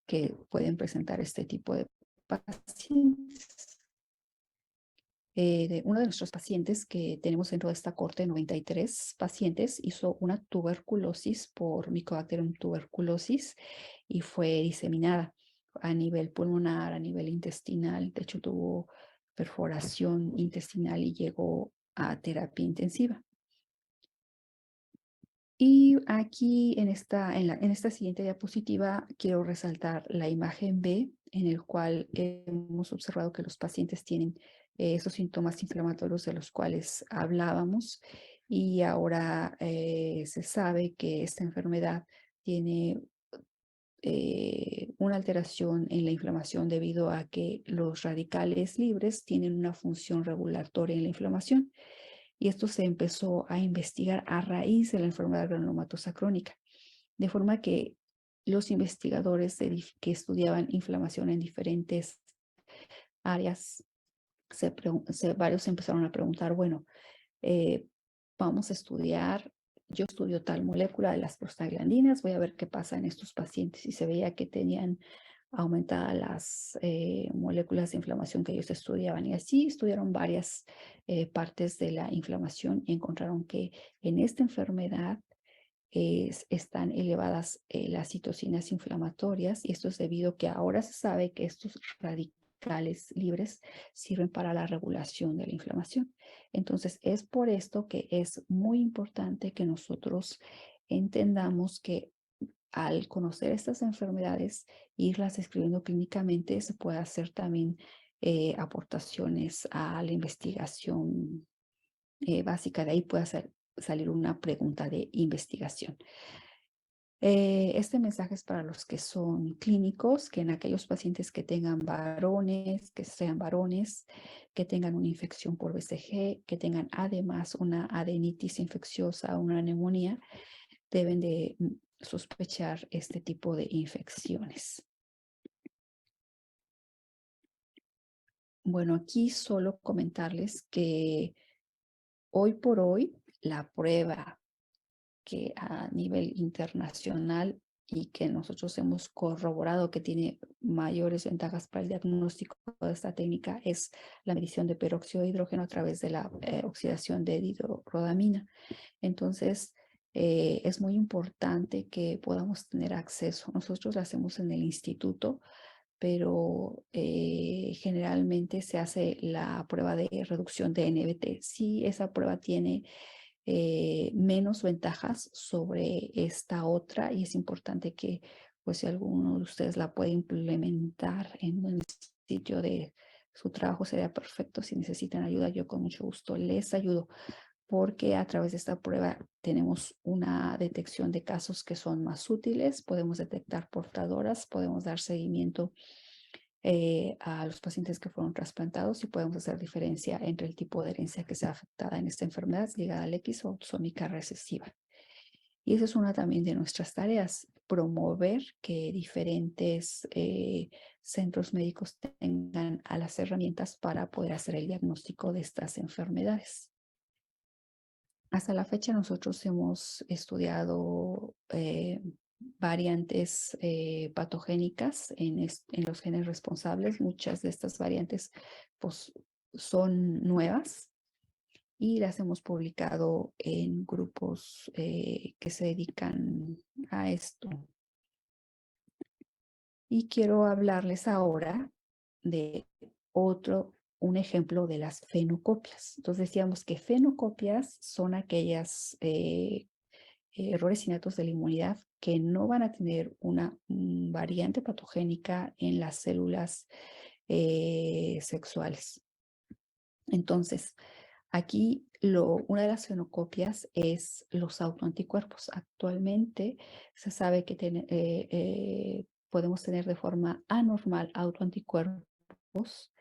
que pueden presentar este tipo de pacientes. Uno de nuestros pacientes que tenemos dentro de esta corte, 93 pacientes, hizo una tuberculosis por Mycobacterium tuberculosis y fue diseminada a nivel pulmonar, a nivel intestinal. De hecho, tuvo perforación intestinal y llegó a terapia intensiva. Y aquí en esta siguiente diapositiva quiero resaltar la imagen B, en el cual hemos observado que los pacientes tienen esos síntomas inflamatorios de los cuales hablábamos, y ahora se sabe que esta enfermedad tiene una alteración en la inflamación debido a que los radicales libres tienen una función regulatoria en la inflamación. Y esto se empezó a investigar a raíz de la enfermedad granulomatosa crónica, de forma que los investigadores que estudiaban inflamación en diferentes áreas, varios se empezaron a preguntar, bueno, vamos a estudiar, yo estudio tal molécula de las prostaglandinas, voy a ver qué pasa en estos pacientes. Y se veía que tenían aumentadas las moléculas de inflamación que ellos estudiaban. Y así estudiaron varias partes de la inflamación y encontraron que en esta enfermedad están elevadas las citocinas inflamatorias, y esto es debido a que ahora se sabe que estos radicales libres sirven para la regulación de la inflamación. Entonces, es por esto que es muy importante que nosotros entendamos que al conocer estas enfermedades, irlas describiendo clínicamente, se puede hacer también aportaciones a la investigación básica. De ahí puede salir una pregunta de investigación. Este mensaje es para los que son clínicos, que en aquellos pacientes que tengan varones, que sean varones, que tengan una infección por BCG, que tengan además una adenitis infecciosa, una neumonía, deben de sospechar este tipo de infecciones. Bueno, aquí solo comentarles que hoy por hoy la prueba que a nivel internacional y que nosotros hemos corroborado que tiene mayores ventajas para el diagnóstico de esta técnica es la medición de peróxido de hidrógeno a través de la oxidación de dihidrorodamina. Entonces, es muy importante que podamos tener acceso. Nosotros lo hacemos en el instituto, pero generalmente se hace la prueba de reducción de NBT. Si esa prueba tiene menos ventajas sobre esta otra, y es importante que, pues, si alguno de ustedes la puede implementar en el sitio de su trabajo, sería perfecto. Si necesitan ayuda, yo con mucho gusto les ayudo, porque a través de esta prueba tenemos una detección de casos que son más útiles, podemos detectar portadoras, podemos dar seguimiento a los pacientes que fueron trasplantados, y podemos hacer diferencia entre el tipo de herencia que sea afectada en esta enfermedad ligada al X o autosómica recesiva. Y esa es una también de nuestras tareas, promover que diferentes centros médicos tengan a las herramientas para poder hacer el diagnóstico de estas enfermedades. Hasta la fecha nosotros hemos estudiado variantes patogénicas en los genes responsables. Muchas de estas variantes, pues, son nuevas y las hemos publicado en grupos que se dedican a esto. Y quiero hablarles ahora de un ejemplo de las fenocopias. Entonces decíamos que fenocopias son aquellas errores innatos de la inmunidad que no van a tener una variante patogénica en las células sexuales. Entonces, Aquí una de las fenocopias es los autoanticuerpos. Actualmente se sabe que podemos tener de forma anormal autoanticuerpos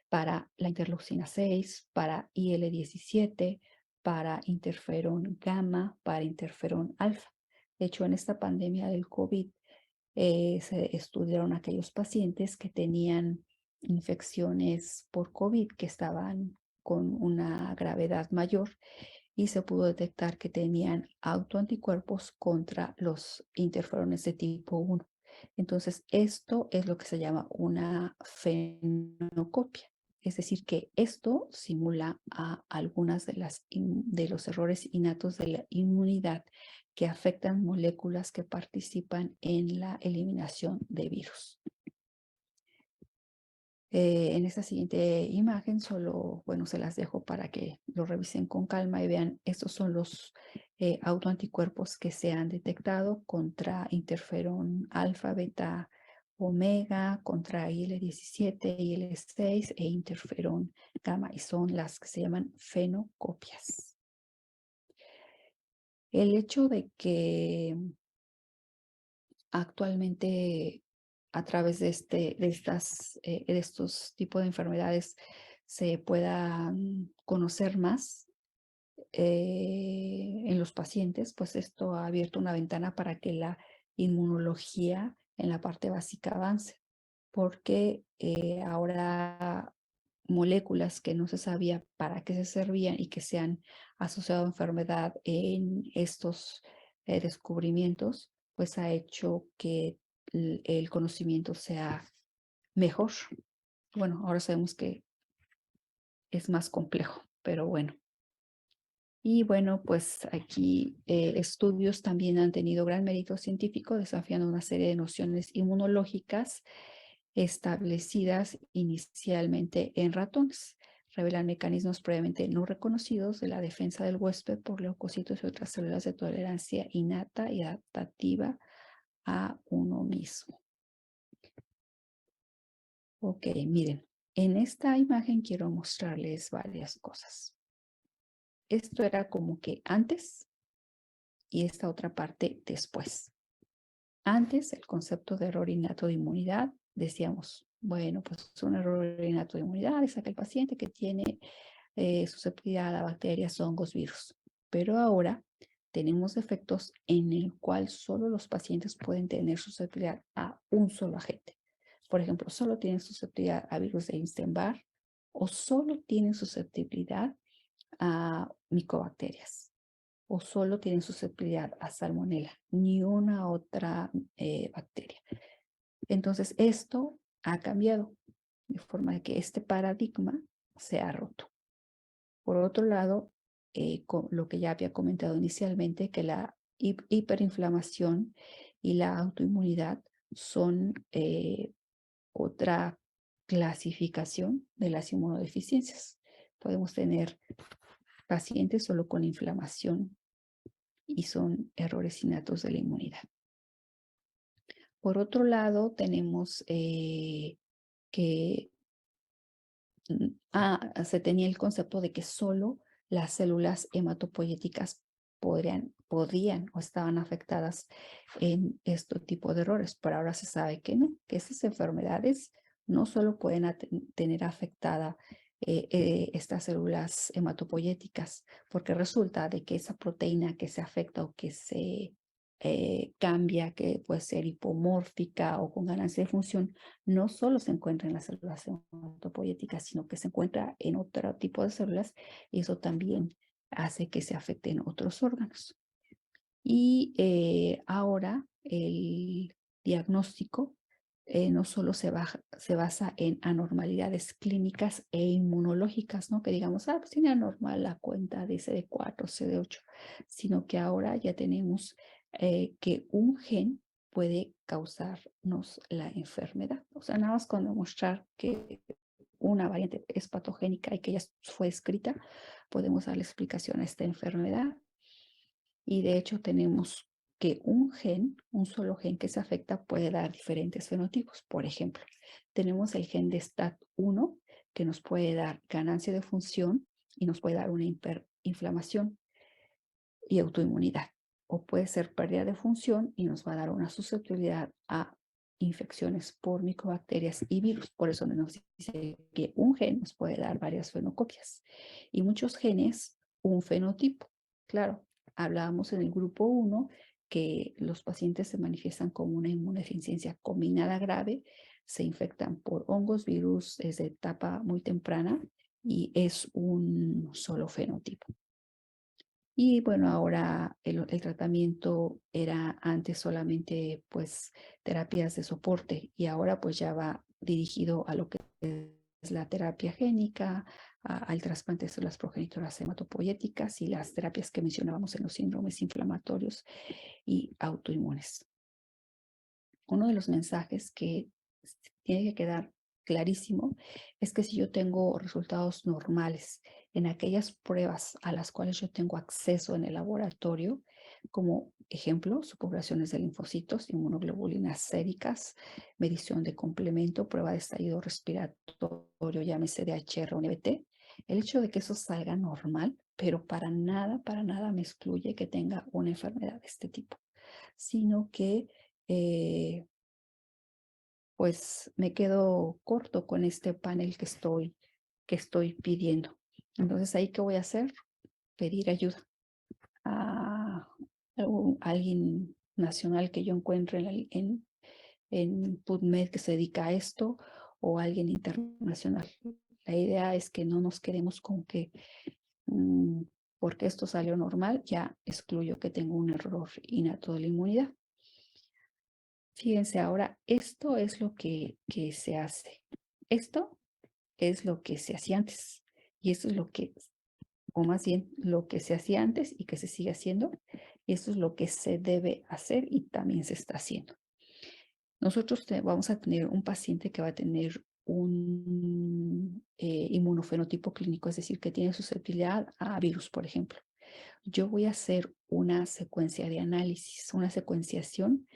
para la interleucina 6, para IL-17, para interferón gamma, para interferón alfa. De hecho, en esta pandemia del COVID se estudiaron aquellos pacientes que tenían infecciones por COVID que estaban con una gravedad mayor y se pudo detectar que tenían autoanticuerpos contra los interferones de tipo 1. Entonces, esto es lo que se llama una fenocopia. Es decir, que esto simula a algunas de los errores innatos de la inmunidad que afectan moléculas que participan en la eliminación de virus. En esta siguiente imagen solo, bueno, se las dejo para que lo revisen con calma y vean, estos son los autoanticuerpos que se han detectado contra interferón alfa, beta, omega, contra IL-17, IL-6 e interferón gamma, y son las que se llaman fenocopias. El hecho de que actualmente a través de estos tipos de enfermedades se puedan conocer más en los pacientes, pues esto ha abierto una ventana para que la inmunología en la parte básica avance, porque ahora moléculas que no se sabía para qué se servían y que se han asociado a enfermedad en estos descubrimientos, pues ha hecho que el conocimiento sea mejor. Bueno, ahora sabemos que es más complejo, pero bueno. Y bueno, pues aquí estudios también han tenido gran mérito científico, desafiando una serie de nociones inmunológicas establecidas inicialmente en ratones. Revelan mecanismos previamente no reconocidos de la defensa del huésped por leucocitos y otras células de tolerancia innata y adaptativa a uno mismo. Ok, miren, en esta imagen quiero mostrarles varias cosas. Esto era como que antes y esta otra parte después. Antes, el concepto de error innato de inmunidad, decíamos, bueno, pues es un error innato de inmunidad, es aquel paciente que tiene susceptibilidad a bacterias, hongos, virus. Pero ahora tenemos efectos en el cual solo los pacientes pueden tener susceptibilidad a un solo agente. Por ejemplo, solo tienen susceptibilidad a virus de Epstein-Barr o solo tienen susceptibilidad a micobacterias o solo tienen susceptibilidad a salmonela, ni una otra bacteria. Entonces, esto ha cambiado de forma que este paradigma se ha roto. Por otro lado, lo que ya había comentado inicialmente, que la hiperinflamación y la autoinmunidad son otra clasificación de las inmunodeficiencias. Podemos tener pacientes solo con inflamación y son errores innatos de la inmunidad. Por otro lado, tenemos que se tenía el concepto de que solo las células hematopoyéticas podrían o estaban afectadas en este tipo de errores, pero ahora se sabe que no, que esas enfermedades no solo pueden tener afectada estas células hematopoyéticas, porque resulta de que esa proteína que se afecta o que se cambia, que puede ser hipomórfica o con ganancia de función, no solo se encuentra en las células hematopoyéticas, sino que se encuentra en otro tipo de células y eso también hace que se afecten otros órganos. Y ahora el diagnóstico no solo se basa en anormalidades clínicas e inmunológicas, ¿no? Que digamos, pues tiene anormal la cuenta de CD4, CD8, sino que ahora ya tenemos que un gen puede causarnos la enfermedad. O sea, nada más con demostrar que una variante es patogénica y que ya fue escrita, podemos darle explicación a esta enfermedad. Y de hecho tenemos que un solo gen que se afecta puede dar diferentes fenotipos. Por ejemplo, tenemos el gen de STAT1 que nos puede dar ganancia de función y nos puede dar una hiperinflamación y autoinmunidad. O puede ser pérdida de función y nos va a dar una susceptibilidad a infecciones por micobacterias y virus. Por eso nos dice que un gen nos puede dar varias fenocopias y muchos genes un fenotipo. Claro, hablábamos en el grupo 1 que los pacientes se manifiestan como una inmunodeficiencia combinada grave, se infectan por hongos, virus desde etapa muy temprana y es un solo fenotipo. Y bueno, ahora el tratamiento era antes solamente pues terapias de soporte y ahora pues ya va dirigido a lo que es la terapia génica, al trasplante de células progenitoras hematopoyéticas y las terapias que mencionábamos en los síndromes inflamatorios y autoinmunes. Uno de los mensajes que tiene que quedar clarísimo es que si yo tengo resultados normales en aquellas pruebas a las cuales yo tengo acceso en el laboratorio, como ejemplo, subpoblaciones de linfocitos, inmunoglobulinas séricas, medición de complemento, prueba de estallido respiratorio, llámese DHR o NBT, el hecho de que eso salga normal, pero para nada me excluye que tenga una enfermedad de este tipo, sino que pues me quedo corto con este panel que estoy pidiendo. Entonces, ¿ahí qué voy a hacer? Pedir ayuda a alguien nacional que yo encuentre en PubMed que se dedica a esto o alguien internacional. La idea es que no nos quedemos con que porque esto salió normal, ya excluyo que tengo un error innato de la inmunidad. Fíjense ahora, esto es lo que se hace. Esto es lo que se hacía antes. Y esto es lo que, o más bien, lo que se hacía antes y que se sigue haciendo. Y esto es lo que se debe hacer y también se está haciendo. Nosotros vamos a tener un paciente que va a tener un inmunofenotipo clínico, es decir, que tiene susceptibilidad a virus, por ejemplo. Yo voy a hacer una secuencia de análisis, una secuenciación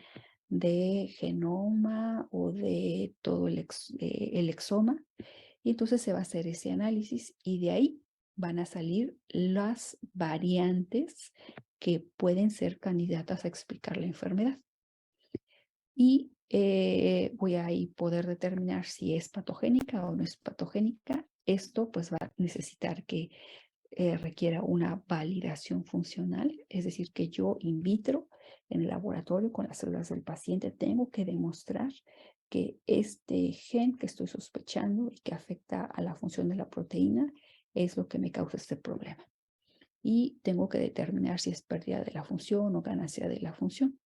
de genoma o de todo el exoma. Y entonces se va a hacer ese análisis y de ahí van a salir las variantes que pueden ser candidatas a explicar la enfermedad. Y voy a ahí poder determinar si es patogénica o no es patogénica. Esto pues va a necesitar que requiera una validación funcional, es decir, que yo in vitro en el laboratorio con las células del paciente tengo que demostrar que este gen que estoy sospechando y que afecta a la función de la proteína es lo que me causa este problema. Y tengo que determinar si es pérdida de la función o ganancia de la función.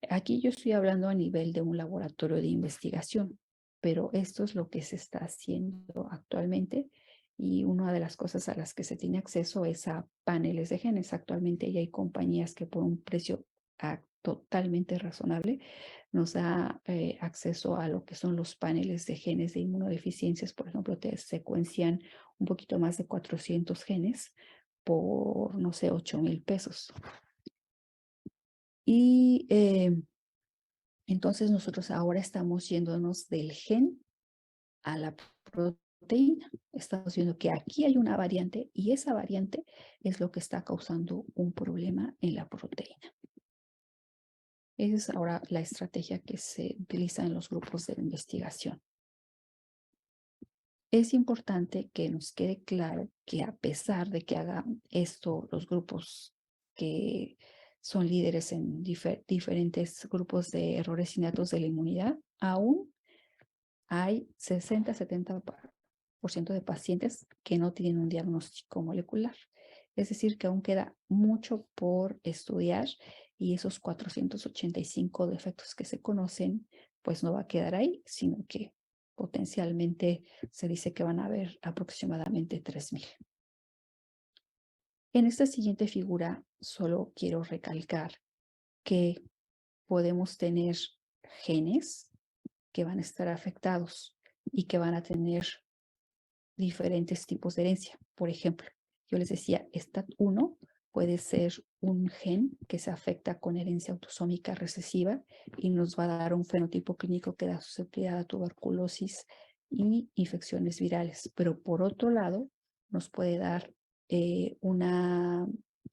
Aquí yo estoy hablando a nivel de un laboratorio de investigación, pero esto es lo que se está haciendo actualmente y una de las cosas a las que se tiene acceso es a paneles de genes. Actualmente ya hay compañías que por un precio totalmente razonable nos da acceso a lo que son los paneles de genes de inmunodeficiencias. Por ejemplo, te secuencian un poquito más de 400 genes por, no sé, 8,000 pesos. Y entonces nosotros ahora estamos yéndonos del gen a la proteína. Estamos viendo que aquí hay una variante y esa variante es lo que está causando un problema en la proteína. Esa es ahora la estrategia que se utiliza en los grupos de investigación. Es importante que nos quede claro que a pesar de que hagan esto los grupos que son líderes en diferentes grupos de errores innatos de la inmunidad, aún hay 60-70% de pacientes que no tienen un diagnóstico molecular. Es decir, que aún queda mucho por estudiar y esos 485 defectos que se conocen, pues no va a quedar ahí, sino que potencialmente se dice que van a haber aproximadamente 3,000. En esta siguiente figura solo quiero recalcar que podemos tener genes que van a estar afectados y que van a tener diferentes tipos de herencia. Por ejemplo, yo les decía, STAT1 puede ser un gen que se afecta con herencia autosómica recesiva y nos va a dar un fenotipo clínico que da susceptibilidad a tuberculosis y infecciones virales. Pero por otro lado, nos puede dar una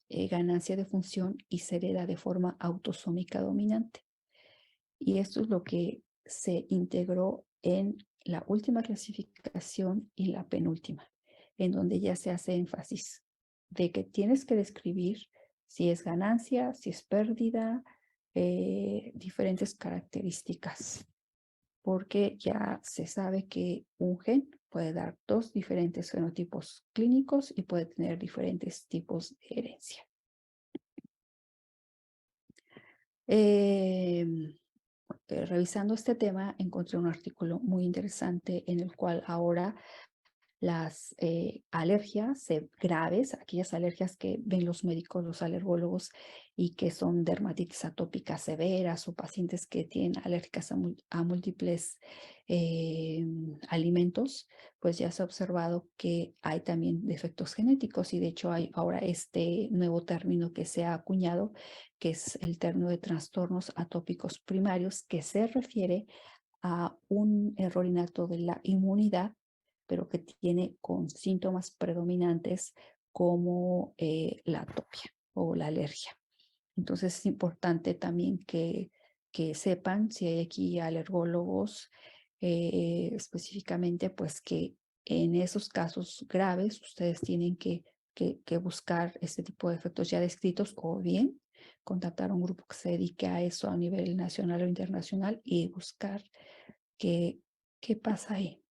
ganancia de función y se hereda de forma autosómica dominante. Y esto es lo que se integró en la última clasificación y la penúltima, en donde ya se hace énfasis de que tienes que describir si es ganancia, si es pérdida, diferentes características, porque ya se sabe que un gen puede dar dos diferentes fenotipos clínicos y puede tener diferentes tipos de herencia. Revisando este tema, encontré un artículo muy interesante en el cual ahora las alergias graves, aquellas alergias que ven los médicos, los alergólogos, y que son dermatitis atópicas severas o pacientes que tienen alérgicas a múltiples alimentos, pues ya se ha observado que hay también defectos genéticos, y de hecho hay ahora este nuevo término que se ha acuñado, que es el término de trastornos atópicos primarios, que se refiere a un error innato de la inmunidad, pero que tiene con síntomas predominantes como la atopia o la alergia. Entonces es importante también que sepan, si hay aquí alergólogos específicamente, pues que en esos casos graves ustedes tienen que buscar este tipo de efectos ya descritos, o bien contactar a un grupo que se dedique a eso a nivel nacional o internacional y buscar qué pasa ahí.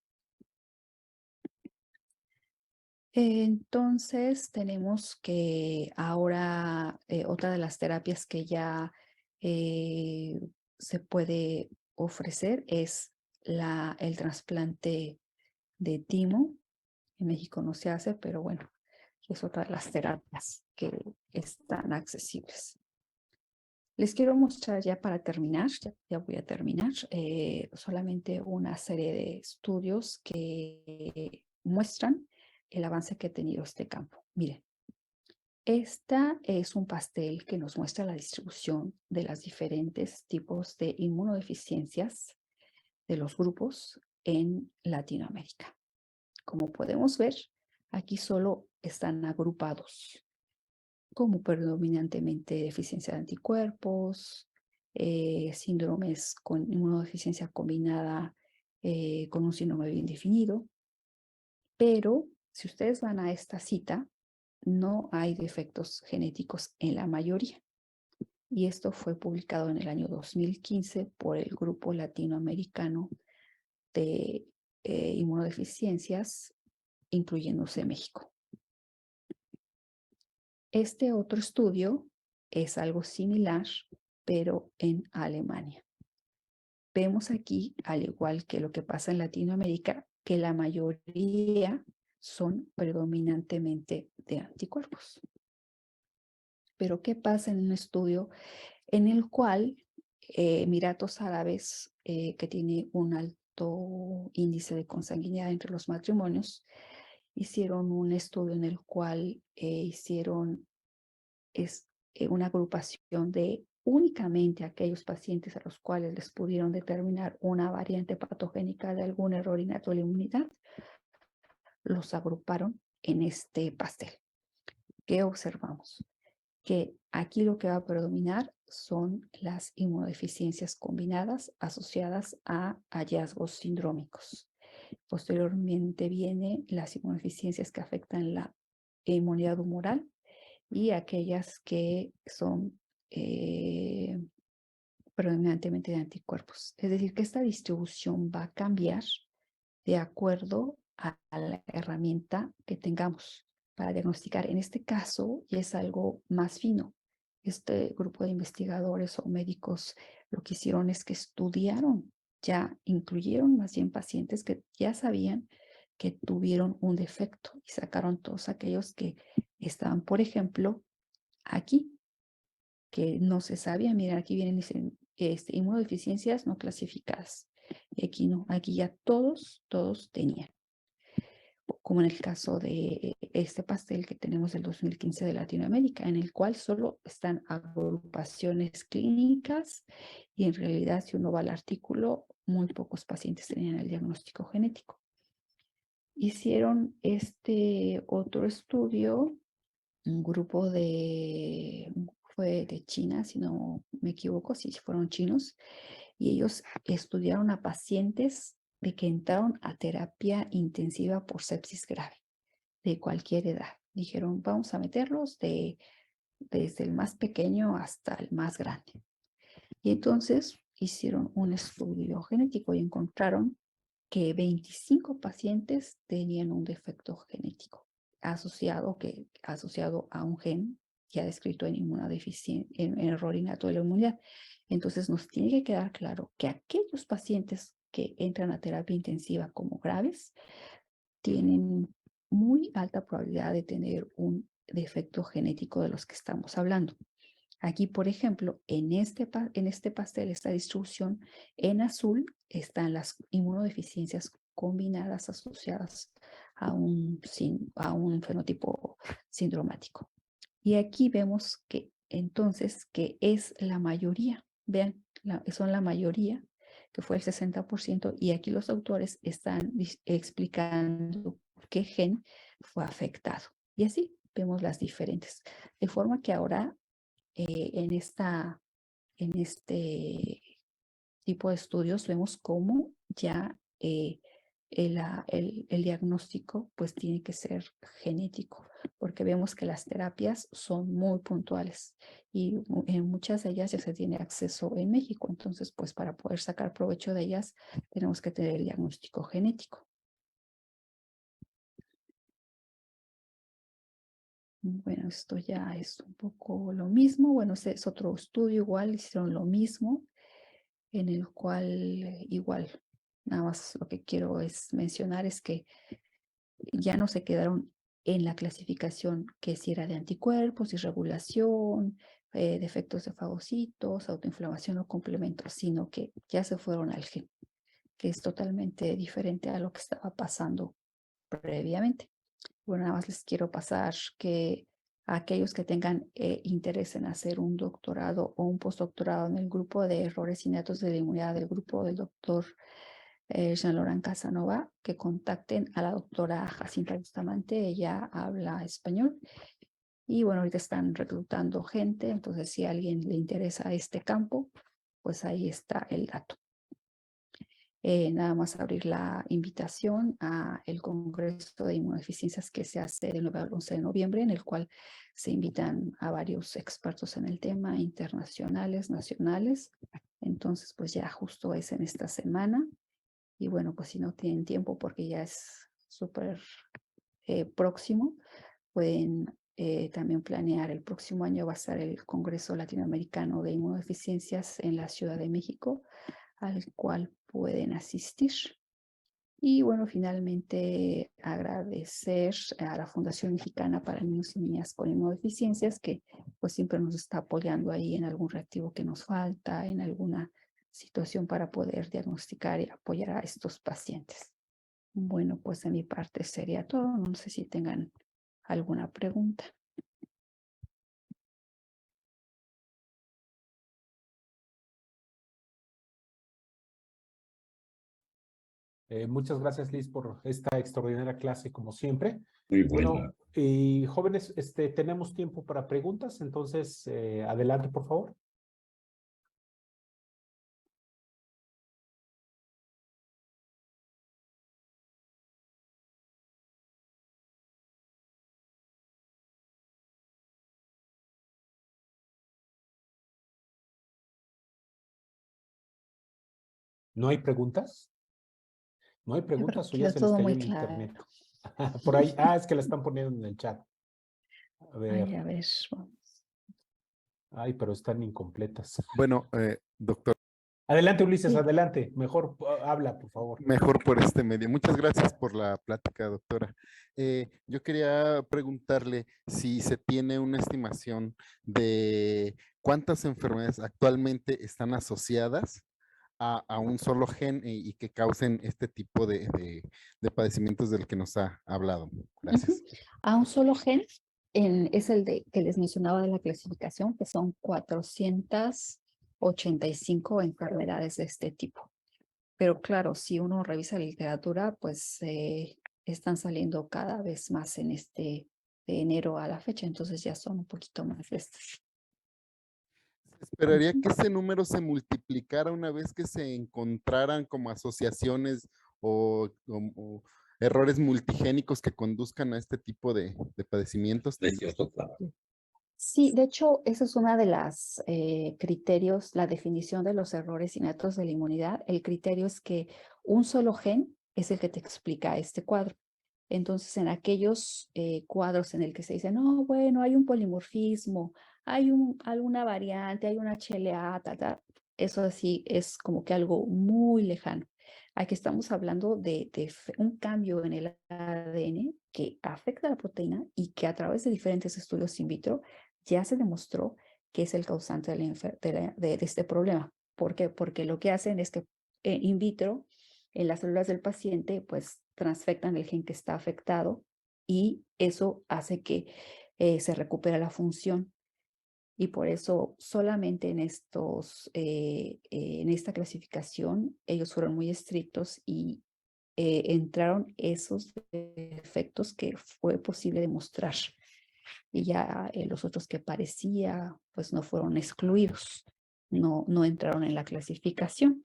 Entonces tenemos que ahora otra de las terapias que ya se puede ofrecer es el trasplante de timo. En México no se hace, pero bueno, es otra de las terapias que están accesibles. Les quiero mostrar ya para terminar, ya voy a terminar, solamente una serie de estudios que muestran el avance que ha tenido este campo. Miren, esta es un pastel que nos muestra la distribución de los diferentes tipos de inmunodeficiencias de los grupos en Latinoamérica. Como podemos ver, aquí solo están agrupados como predominantemente deficiencia de anticuerpos, síndromes con inmunodeficiencia combinada con un síndrome bien definido. Pero si ustedes van a esta cita, no hay defectos genéticos en la mayoría. Y esto fue publicado en el año 2015 por el Grupo Latinoamericano de Inmunodeficiencias, incluyéndose México. Este otro estudio es algo similar, pero en Alemania. Vemos aquí, al igual que lo que pasa en Latinoamérica, que la mayoría son predominantemente de anticuerpos. Pero ¿qué pasa en un estudio en el cual Emiratos Árabes, que tiene un alto índice de consanguinidad entre los matrimonios, hicieron un estudio en el cual hicieron una agrupación de únicamente aquellos pacientes a los cuales les pudieron determinar una variante patogénica de algún error innato de la inmunidad, los agruparon en este pastel. ¿Qué observamos? Que aquí lo que va a predominar son las inmunodeficiencias combinadas asociadas a hallazgos sindrómicos. Posteriormente vienen las inmunodeficiencias que afectan la inmunidad humoral y aquellas que son predominantemente de anticuerpos. Es decir, que esta distribución va a cambiar de acuerdo a la herramienta que tengamos para diagnosticar. En este caso ya es algo más fino. Este grupo de investigadores o médicos lo que hicieron es que estudiaron, ya incluyeron más bien pacientes que ya sabían que tuvieron un defecto y sacaron todos aquellos que estaban, por ejemplo, aquí, que no se sabía. Miren, aquí vienen dicen, inmunodeficiencias no clasificadas. Y aquí no, aquí ya todos tenían. Como en el caso de este pastel que tenemos del 2015 de Latinoamérica, en el cual solo están agrupaciones clínicas y en realidad, si uno va al artículo, muy pocos pacientes tenían el diagnóstico genético. hicieron este otro estudio, un grupo fue de China, si no me equivoco, si fueron chinos, y ellos estudiaron a pacientes de que entraron a terapia intensiva por sepsis grave, de cualquier edad. Dijeron, vamos a meterlos desde el más pequeño hasta el más grande. Y entonces hicieron un estudio genético y encontraron que 25 pacientes tenían un defecto genético asociado a un gen ya descrito en inmunodeficiencia, en error innato de la inmunidad. Entonces nos tiene que quedar claro que aquellos pacientes que entran a terapia intensiva como graves tienen muy alta probabilidad de tener un defecto genético de los que estamos hablando. Aquí, por ejemplo, en este pastel, esta distribución, en azul están las inmunodeficiencias combinadas asociadas a un fenotipo sindromático. Y aquí vemos que entonces que es la mayoría, vean, son la mayoría, que fue el 60%, y aquí los autores están explicando qué gen fue afectado. Y así vemos las diferentes. De forma que ahora en este tipo de estudios vemos cómo ya el diagnóstico pues tiene que ser genético, porque vemos que las terapias son muy puntuales y en muchas de ellas ya se tiene acceso en México. Entonces, pues para poder sacar provecho de ellas tenemos que tener el diagnóstico genético. Bueno, esto ya es un poco lo mismo. Bueno, este es otro estudio igual, hicieron lo mismo, en el cual igual, nada más lo que quiero es mencionar es que ya no se quedaron en la clasificación que si era de anticuerpos, irregulación, defectos de fagocitos, autoinflamación o complementos, sino que ya se fueron al gen, que es totalmente diferente a lo que estaba pasando previamente. Bueno, nada más les quiero pasar que a aquellos que tengan interés en hacer un doctorado o un postdoctorado en el grupo de errores innatos de la inmunidad del grupo del doctor Jean-Laurent Casanova, que contacten a la doctora Jacinta Bustamante, ella habla español. Y bueno, ahorita están reclutando gente, entonces si a alguien le interesa este campo, pues ahí está el dato. Nada más abrir la invitación a el Congreso de Inmunodeficiencias que se hace del 9 al 11 de noviembre, en el cual se invitan a varios expertos en el tema, internacionales, nacionales. Entonces, pues ya justo es en esta semana. Y bueno, pues si no tienen tiempo porque ya es súper próximo, pueden también planear. El próximo año va a estar el Congreso Latinoamericano de Inmunodeficiencias en la Ciudad de México, al cual pueden asistir. Y bueno, finalmente agradecer a la Fundación Mexicana para Niños y Niñas con Inmunodeficiencias, que pues siempre nos está apoyando ahí en algún reactivo que nos falta, en alguna situación para poder diagnosticar y apoyar a estos pacientes. Bueno, pues de mi parte sería todo. No sé si tengan alguna pregunta. Muchas gracias, Liz, por esta extraordinaria clase, como siempre. Muy Bueno, buena. y jóvenes, tenemos tiempo para preguntas, entonces, adelante, por favor. ¿No hay preguntas? ¿No hay Yo creo preguntas o que ya quedó se les todo cayó muy el claro. internet? Por ahí, es que la están poniendo en el chat. A ver. Ay, a ver, vamos. Ay, pero están incompletas. Bueno, doctor, Adelante, Ulises, Sí. adelante. Mejor habla, por favor. mejor por este medio. Muchas gracias por la plática, doctora. Yo quería preguntarle si se tiene una estimación de cuántas enfermedades actualmente están asociadas a un solo gen y que causen este tipo de padecimientos del que nos ha hablado. Gracias. A un solo gen es el que les mencionaba de la clasificación, que son 485 enfermedades de este tipo. Pero claro, si uno revisa la literatura, pues están saliendo cada vez más en de enero a la fecha, entonces ya son un poquito más de estas. Esperaría que ese número se multiplicara una vez que se encontraran como asociaciones o como errores multigénicos que conduzcan a este tipo de padecimientos. Precioso, claro. Sí, de hecho, esa es una de las criterios, la definición de los errores innatos de la inmunidad. El criterio es que un solo gen es el que te explica este cuadro. Entonces, en aquellos cuadros en el que se dice, no, bueno, hay un polimorfismo, hay alguna variante, hay una HLA, eso así es como que algo muy lejano. Aquí estamos hablando de un cambio en el ADN que afecta a la proteína y que a través de diferentes estudios in vitro ya se demostró que es el causante de este problema. ¿Por qué? Porque lo que hacen es que in vitro, en las células del paciente, pues transfectan el gen que está afectado y eso hace que se recupere la función. Y por eso solamente en esta clasificación ellos fueron muy estrictos y entraron esos efectos que fue posible demostrar. Y ya los otros que parecía, pues no fueron excluidos, no entraron en la clasificación.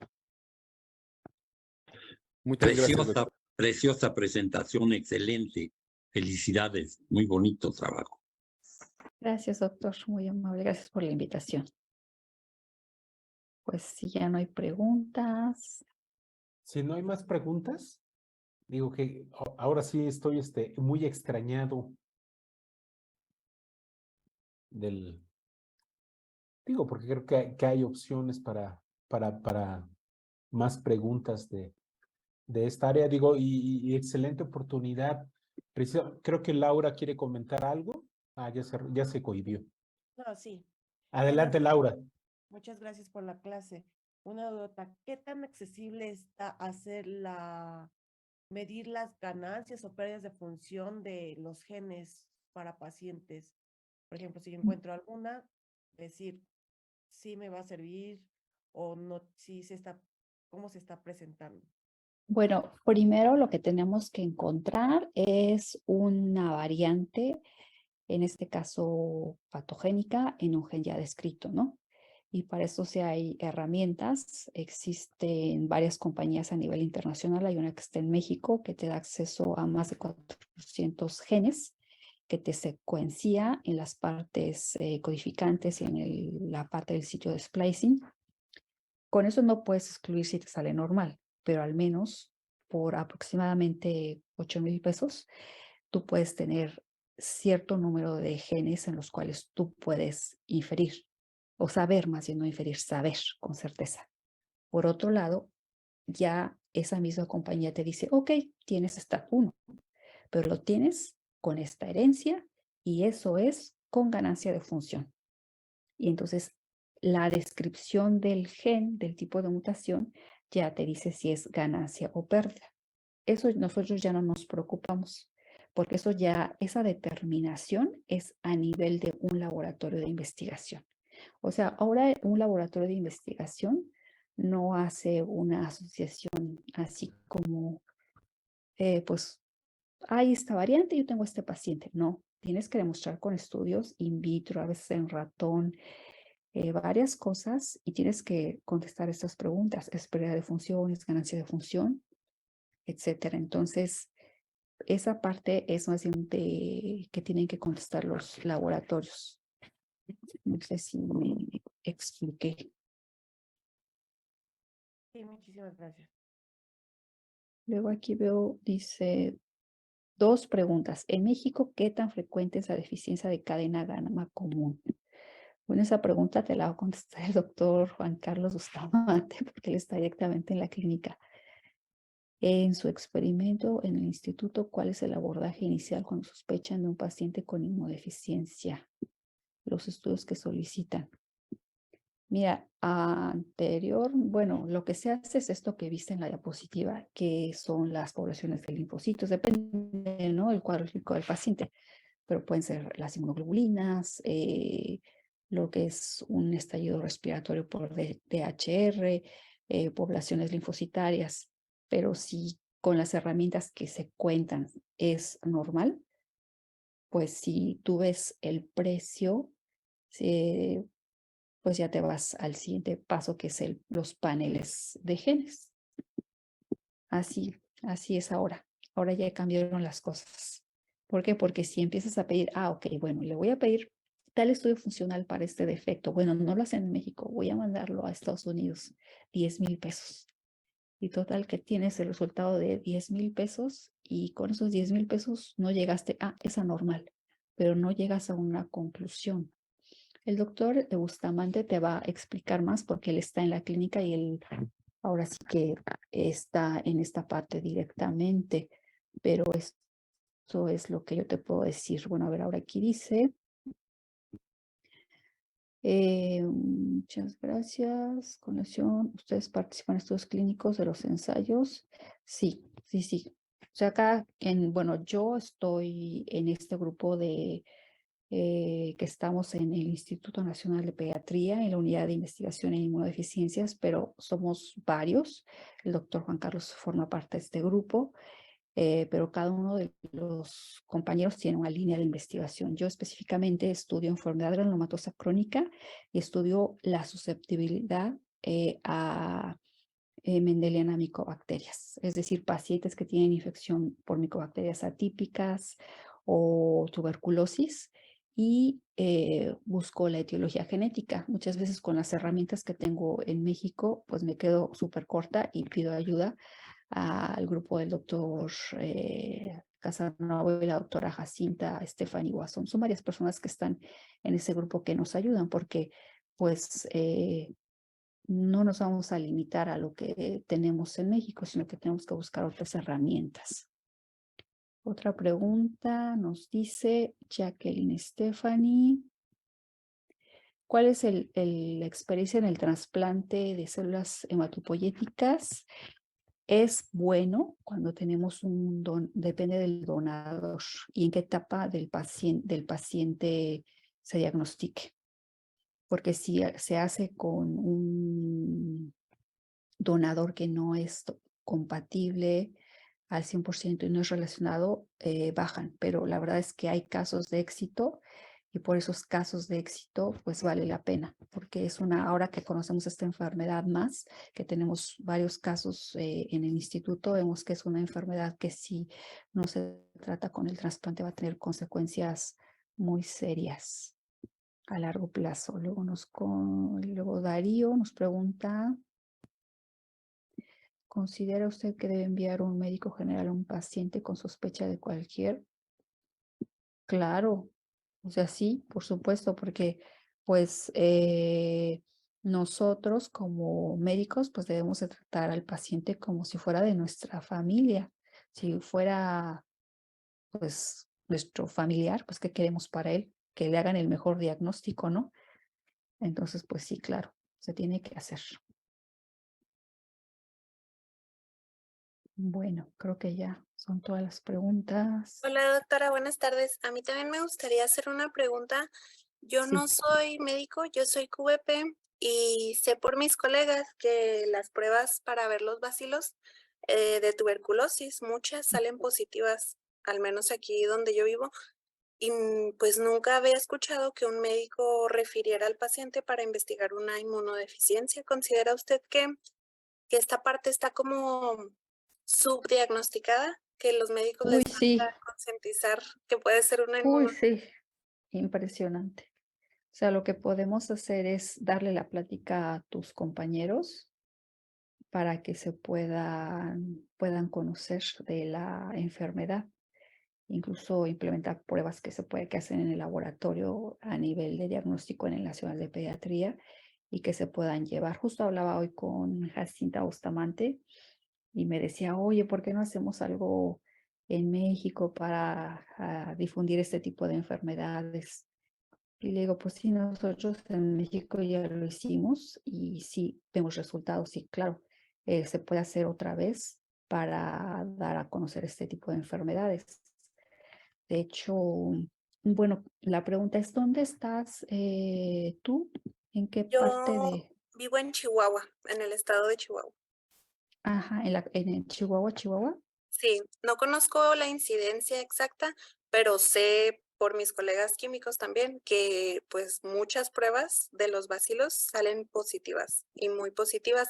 Muchas gracias, Preciosa, doctor. preciosa presentación, excelente. Felicidades, muy bonito trabajo. Gracias, doctor, muy amable, gracias por la invitación. Pues si ya no hay preguntas. Si no hay más preguntas, digo que ahora sí estoy muy extrañado digo, porque creo que hay opciones para más preguntas de esta área, digo, y excelente oportunidad. Creo que Laura quiere comentar algo. Ah, ya se cohibió. No, sí. Adelante, Laura. Muchas gracias por la clase. Una duda, ¿qué tan accesible está medir las ganancias o pérdidas de función de los genes para pacientes? Por ejemplo, si yo encuentro alguna, decir si me va a servir o no, cómo se está presentando. Bueno, primero lo que tenemos que encontrar es una variante, en este caso patogénica, en un gen ya descrito, ¿no? Y para eso sí hay herramientas. Existen varias compañías a nivel internacional. Hay una que está en México que te da acceso a más de 400 genes que te secuencia en las partes codificantes y en la parte del sitio de splicing. Con eso no puedes excluir si te sale normal, pero al menos por aproximadamente 8,000 pesos, tú puedes tener cierto número de genes en los cuales tú puedes inferir, o saber, más bien no inferir, saber con certeza. Por otro lado, ya esa misma compañía te dice, ok, tienes STAT1, pero lo tienes con esta herencia y eso es con ganancia de función. Y entonces la descripción del gen, del tipo de mutación, ya te dice si es ganancia o pérdida. Eso nosotros ya no nos preocupamos, porque esa determinación es a nivel de un laboratorio de investigación. O sea, ahora un laboratorio de investigación no hace una asociación así como, pues, hay esta variante, yo tengo este paciente. No, tienes que demostrar con estudios in vitro, a veces en ratón, varias cosas y tienes que contestar estas preguntas. ¿Es pérdida de función? ¿Es ganancia de función? Etcétera. Entonces, esa parte es más bien que tienen que contestar los laboratorios. No sé si me expliqué. Sí, muchísimas gracias. Luego aquí veo, dice, 2 preguntas. En México, ¿qué tan frecuente es la deficiencia de cadena gamma común? Bueno, esa pregunta te la va a contestar el doctor Juan Carlos Bustamante, porque él está directamente en la clínica. En su experimento en el instituto, ¿cuál es el abordaje inicial cuando sospechan de un paciente con inmunodeficiencia? Los estudios que solicitan. Mira, bueno, lo que se hace es esto que viste en la diapositiva, que son las poblaciones de linfocitos, depende, ¿no?, el cuadro clínico del paciente, pero pueden ser las inmunoglobulinas, lo que es un estallido respiratorio por DHR, poblaciones linfocitarias, pero si con las herramientas que se cuentan es normal, pues si tú ves el precio, pues ya te vas al siguiente paso, que es los paneles de genes. Así es ahora. Ahora ya cambiaron las cosas. ¿Por qué? Porque si empiezas a pedir, ok, bueno, le voy a pedir tal estudio funcional para este defecto. Bueno, no lo hacen en México, voy a mandarlo a Estados Unidos, 10,000 pesos. Y total que tienes el resultado de 10,000 pesos y con esos 10,000 pesos no llegaste, es anormal, pero no llegas a una conclusión. El doctor Bustamante te va a explicar más porque él está en la clínica y él ahora sí que está en esta parte directamente, pero esto es lo que yo te puedo decir. Bueno, a ver, ahora aquí dice, muchas gracias. Conexión, ¿ustedes participan en estudios clínicos de los ensayos? Sí. O sea, acá, bueno, yo estoy en este grupo que estamos en el Instituto Nacional de Pediatría, en la Unidad de Investigación en Inmunodeficiencias, pero somos varios. El doctor Juan Carlos forma parte de este grupo, pero cada uno de los compañeros tiene una línea de investigación. Yo específicamente estudio enfermedad granulomatosa crónica y estudio la susceptibilidad a Mendeliana micobacterias, es decir, pacientes que tienen infección por micobacterias atípicas o tuberculosis y busco la etiología genética. Muchas veces con las herramientas que tengo en México, pues me quedo súper corta y pido ayuda al grupo del doctor Casanova y la doctora Jacinta Stephanie Wasson. Son varias personas que están en ese grupo que nos ayudan porque pues no nos vamos a limitar a lo que tenemos en México, sino que tenemos que buscar otras herramientas. Otra pregunta nos dice Jacqueline Stephanie. ¿Cuál es la experiencia en el trasplante de células hematopoyéticas? Es bueno cuando tenemos un don, depende del donador y en qué etapa del paciente se diagnostique. Porque si se hace con un donador que no es compatible al 100% y no es relacionado, bajan. Pero la verdad es que hay casos de éxito y por esos casos de éxito, pues vale la pena, porque ahora que conocemos esta enfermedad más, que tenemos varios casos en el instituto, vemos que es una enfermedad que si no se trata con el trasplante va a tener consecuencias muy serias a largo plazo. Luego Darío nos pregunta, ¿considera usted que debe enviar un médico general a un paciente con sospecha de cualquier? Claro, o sea, sí, por supuesto, porque pues nosotros como médicos pues debemos de tratar al paciente como si fuera de nuestra familia. Si fuera pues nuestro familiar, pues ¿qué queremos para él? Que le hagan el mejor diagnóstico, ¿no? Entonces, pues sí, claro, se tiene que hacer. Bueno, creo que ya son todas las preguntas. Hola doctora, buenas tardes. A mí también me gustaría hacer una pregunta. Yo no Sí. soy médico, yo soy QVP y sé por mis colegas que las pruebas para ver los bacilos de tuberculosis, muchas salen positivas, al menos aquí donde yo vivo. Y pues nunca había escuchado que un médico refiriera al paciente para investigar una inmunodeficiencia. ¿Considera usted que esta parte está como subdiagnosticada, que los médicos Uy, les sí, falta concientizar que puede ser una uy, inmunodeficiencia? sí, impresionante. O sea, lo que podemos hacer es darle la plática a tus compañeros para que se puedan conocer de la enfermedad. Incluso implementar pruebas que hacen en el laboratorio a nivel de diagnóstico en el Nacional de Pediatría y que se puedan llevar. Justo hablaba hoy con Jacinta Bustamante y me decía, oye, ¿por qué no hacemos algo en México para difundir este tipo de enfermedades? Y le digo, pues sí, nosotros en México ya lo hicimos y sí, vemos resultados, sí, claro, se puede hacer otra vez para dar a conocer este tipo de enfermedades. De hecho, bueno, la pregunta es, ¿dónde estás tú? ¿En qué parte Yo de? vivo en Chihuahua, en el estado de Chihuahua. Ajá, en Chihuahua, Chihuahua. Sí, no conozco la incidencia exacta, pero sé por mis colegas químicos también que pues muchas pruebas de los bacilos salen positivas y muy positivas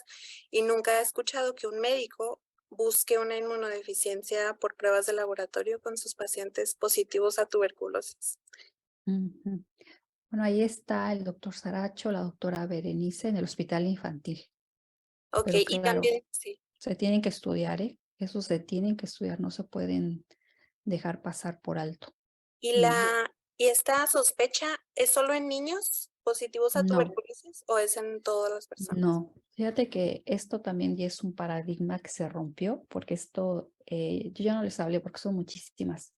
y nunca he escuchado que un médico busque una inmunodeficiencia por pruebas de laboratorio con sus pacientes positivos a tuberculosis. Ujú. Bueno, ahí está el doctor Saracho, la doctora Berenice en el hospital infantil. Ok, Pero y claro, también, sí. se tienen que estudiar, ¿eh? Esos se tienen que estudiar, no se pueden dejar pasar por alto. ¿Y Y y esta sospecha es solo en niños positivos a no, tuberculosis o es en todas las personas? no. Fíjate que esto también ya es un paradigma que se rompió, porque esto, yo ya no les hablé porque son muchísimas,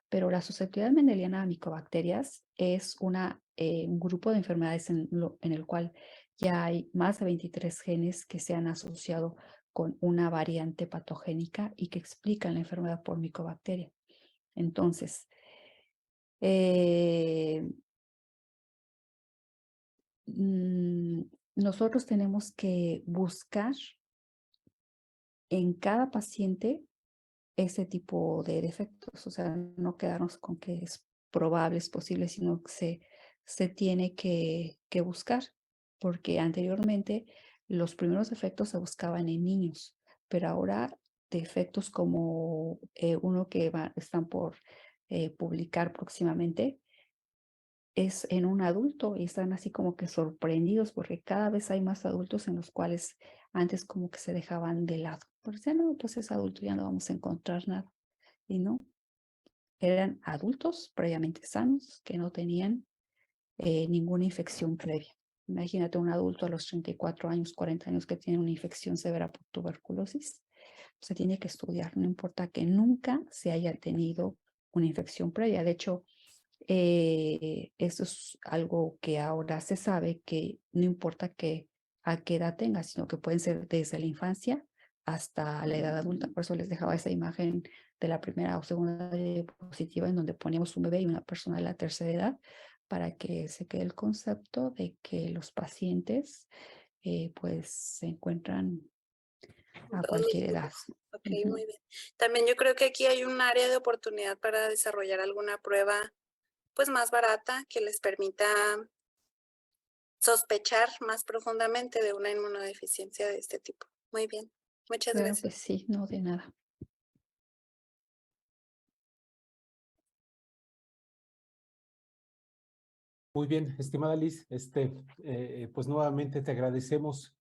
pero la susceptibilidad mendeliana a micobacterias es un grupo de enfermedades en el cual ya hay más de 23 genes que se han asociado con una variante patogénica y que explican la enfermedad por micobacteria. Entonces, eh, nosotros tenemos que buscar en cada paciente ese tipo de defectos, o sea, no quedarnos con que es probable, es posible, sino que se tiene que buscar, porque anteriormente los primeros defectos se buscaban en niños, pero ahora defectos como uno que están por publicar próximamente es en un adulto y están así como que sorprendidos porque cada vez hay más adultos en los cuales antes como que se dejaban de lado. Porque decían, no, pues es adulto, ya no vamos a encontrar nada. Y no, eran adultos previamente sanos que no tenían ninguna infección previa. Imagínate un adulto a los 34 años, 40 años que tiene una infección severa por tuberculosis. Se tiene que estudiar, no importa que nunca se haya tenido una infección previa. De hecho, eso es algo que ahora se sabe que no importa a qué edad tenga, sino que pueden ser desde la infancia hasta la edad adulta. Por eso les dejaba esa imagen de la primera o segunda diapositiva en donde poníamos un bebé y una persona de la tercera edad para que se quede el concepto de que los pacientes pues se encuentran a Todos los cualquier edad. grupos. Ok, muy bien. También yo creo que aquí hay un área de oportunidad para desarrollar alguna prueba pues más barata que les permita sospechar más profundamente de una inmunodeficiencia de este tipo. Muy bien, muchas Claro que gracias. sí, no de nada. Muy bien, estimada Liz, pues nuevamente te agradecemos,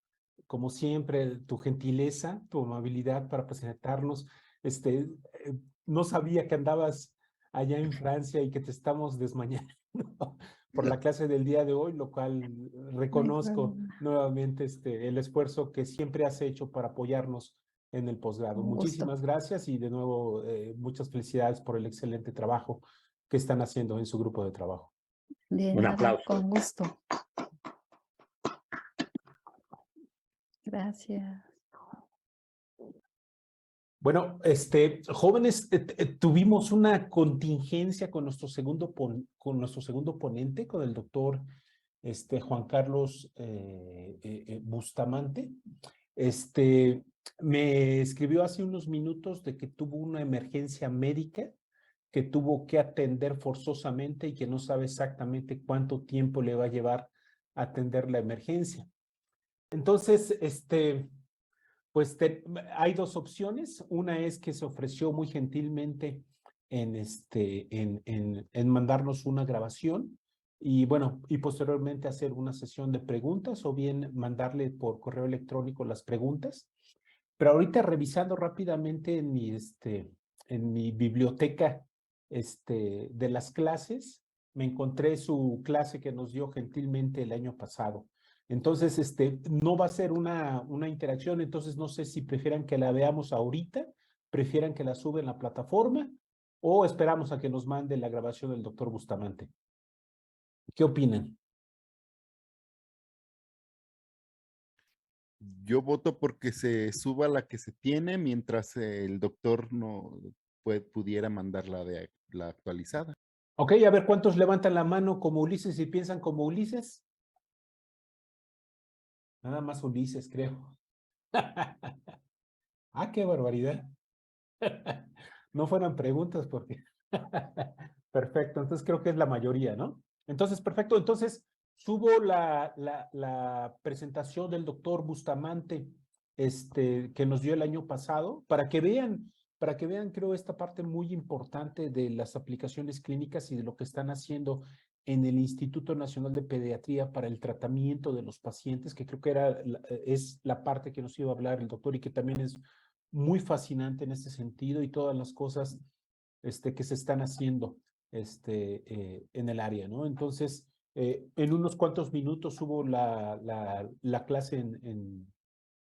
como siempre, tu gentileza, tu amabilidad para presentarnos. No sabía que andabas allá en Francia y que te estamos desmañando por la clase del día de hoy, lo cual No hay reconozco problema. nuevamente el esfuerzo que siempre has hecho para apoyarnos en el posgrado. Un gusto. Muchísimas gracias y de nuevo muchas felicidades por el excelente trabajo que están haciendo en su grupo de trabajo. De Un nada, aplauso. con gusto. Gracias. Bueno, jóvenes, tuvimos una contingencia con nuestro segundo ponente, con el doctor Juan Carlos Bustamante. Me escribió hace unos minutos de que tuvo una emergencia médica que tuvo que atender forzosamente y que no sabe exactamente cuánto tiempo le va a llevar a atender la emergencia. Entonces, pues hay dos opciones. Una es que se ofreció muy gentilmente en mandarnos una grabación y bueno, y posteriormente hacer una sesión de preguntas o bien mandarle por correo electrónico las preguntas. Pero ahorita revisando rápidamente en mi biblioteca de las clases, me encontré su clase que nos dio gentilmente el año pasado. Entonces, no va a ser una interacción, entonces no sé si prefieran que la veamos ahorita, prefieran que la suba en la plataforma o esperamos a que nos mande la grabación del doctor Bustamante. ¿Qué opinan? Yo voto porque se suba la que se tiene mientras el doctor no pudiera mandar la actualizada. Ok, a ver cuántos levantan la mano como Ulises y piensan como Ulises. Nada más Ulises, creo. Ah, qué barbaridad. No fueran preguntas porque... Perfecto, entonces creo que es la mayoría, ¿no? Entonces, perfecto, entonces subo la presentación del doctor Bustamante, que nos dio el año pasado, para que vean, creo, esta parte muy importante de las aplicaciones clínicas y de lo que están haciendo en el Instituto Nacional de Pediatría para el tratamiento de los pacientes, que creo que es la parte que nos iba a hablar el doctor y que también es muy fascinante en este sentido y todas las cosas que se están haciendo en el área, ¿no? Entonces, en unos cuantos minutos hubo la clase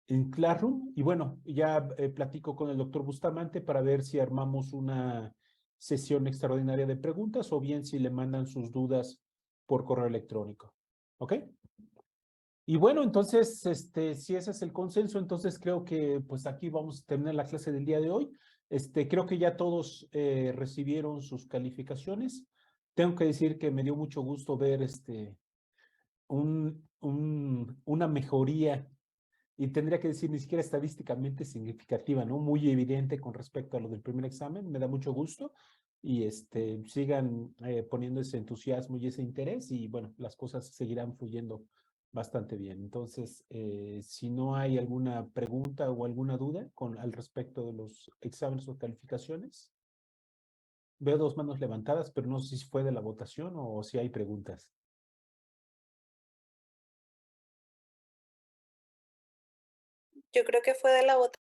en Classroom y bueno, ya platico con el doctor Bustamante para ver si armamos una sesión extraordinaria de preguntas o bien si le mandan sus dudas por correo electrónico. ¿Ok? Y bueno, entonces, si ese es el consenso, entonces creo que pues aquí vamos a terminar la clase del día de hoy. Creo que ya todos recibieron sus calificaciones. Tengo que decir que me dio mucho gusto ver una mejoría, y tendría que decir ni siquiera estadísticamente significativa, ¿no? Muy evidente con respecto a lo del primer examen. Me da mucho gusto y sigan poniendo ese entusiasmo y ese interés y bueno, las cosas seguirán fluyendo bastante bien. Entonces, si no hay alguna pregunta o alguna duda al respecto de los exámenes o calificaciones, veo dos manos levantadas, pero no sé si fue de la votación o si hay preguntas. Yo creo que fue de la votación.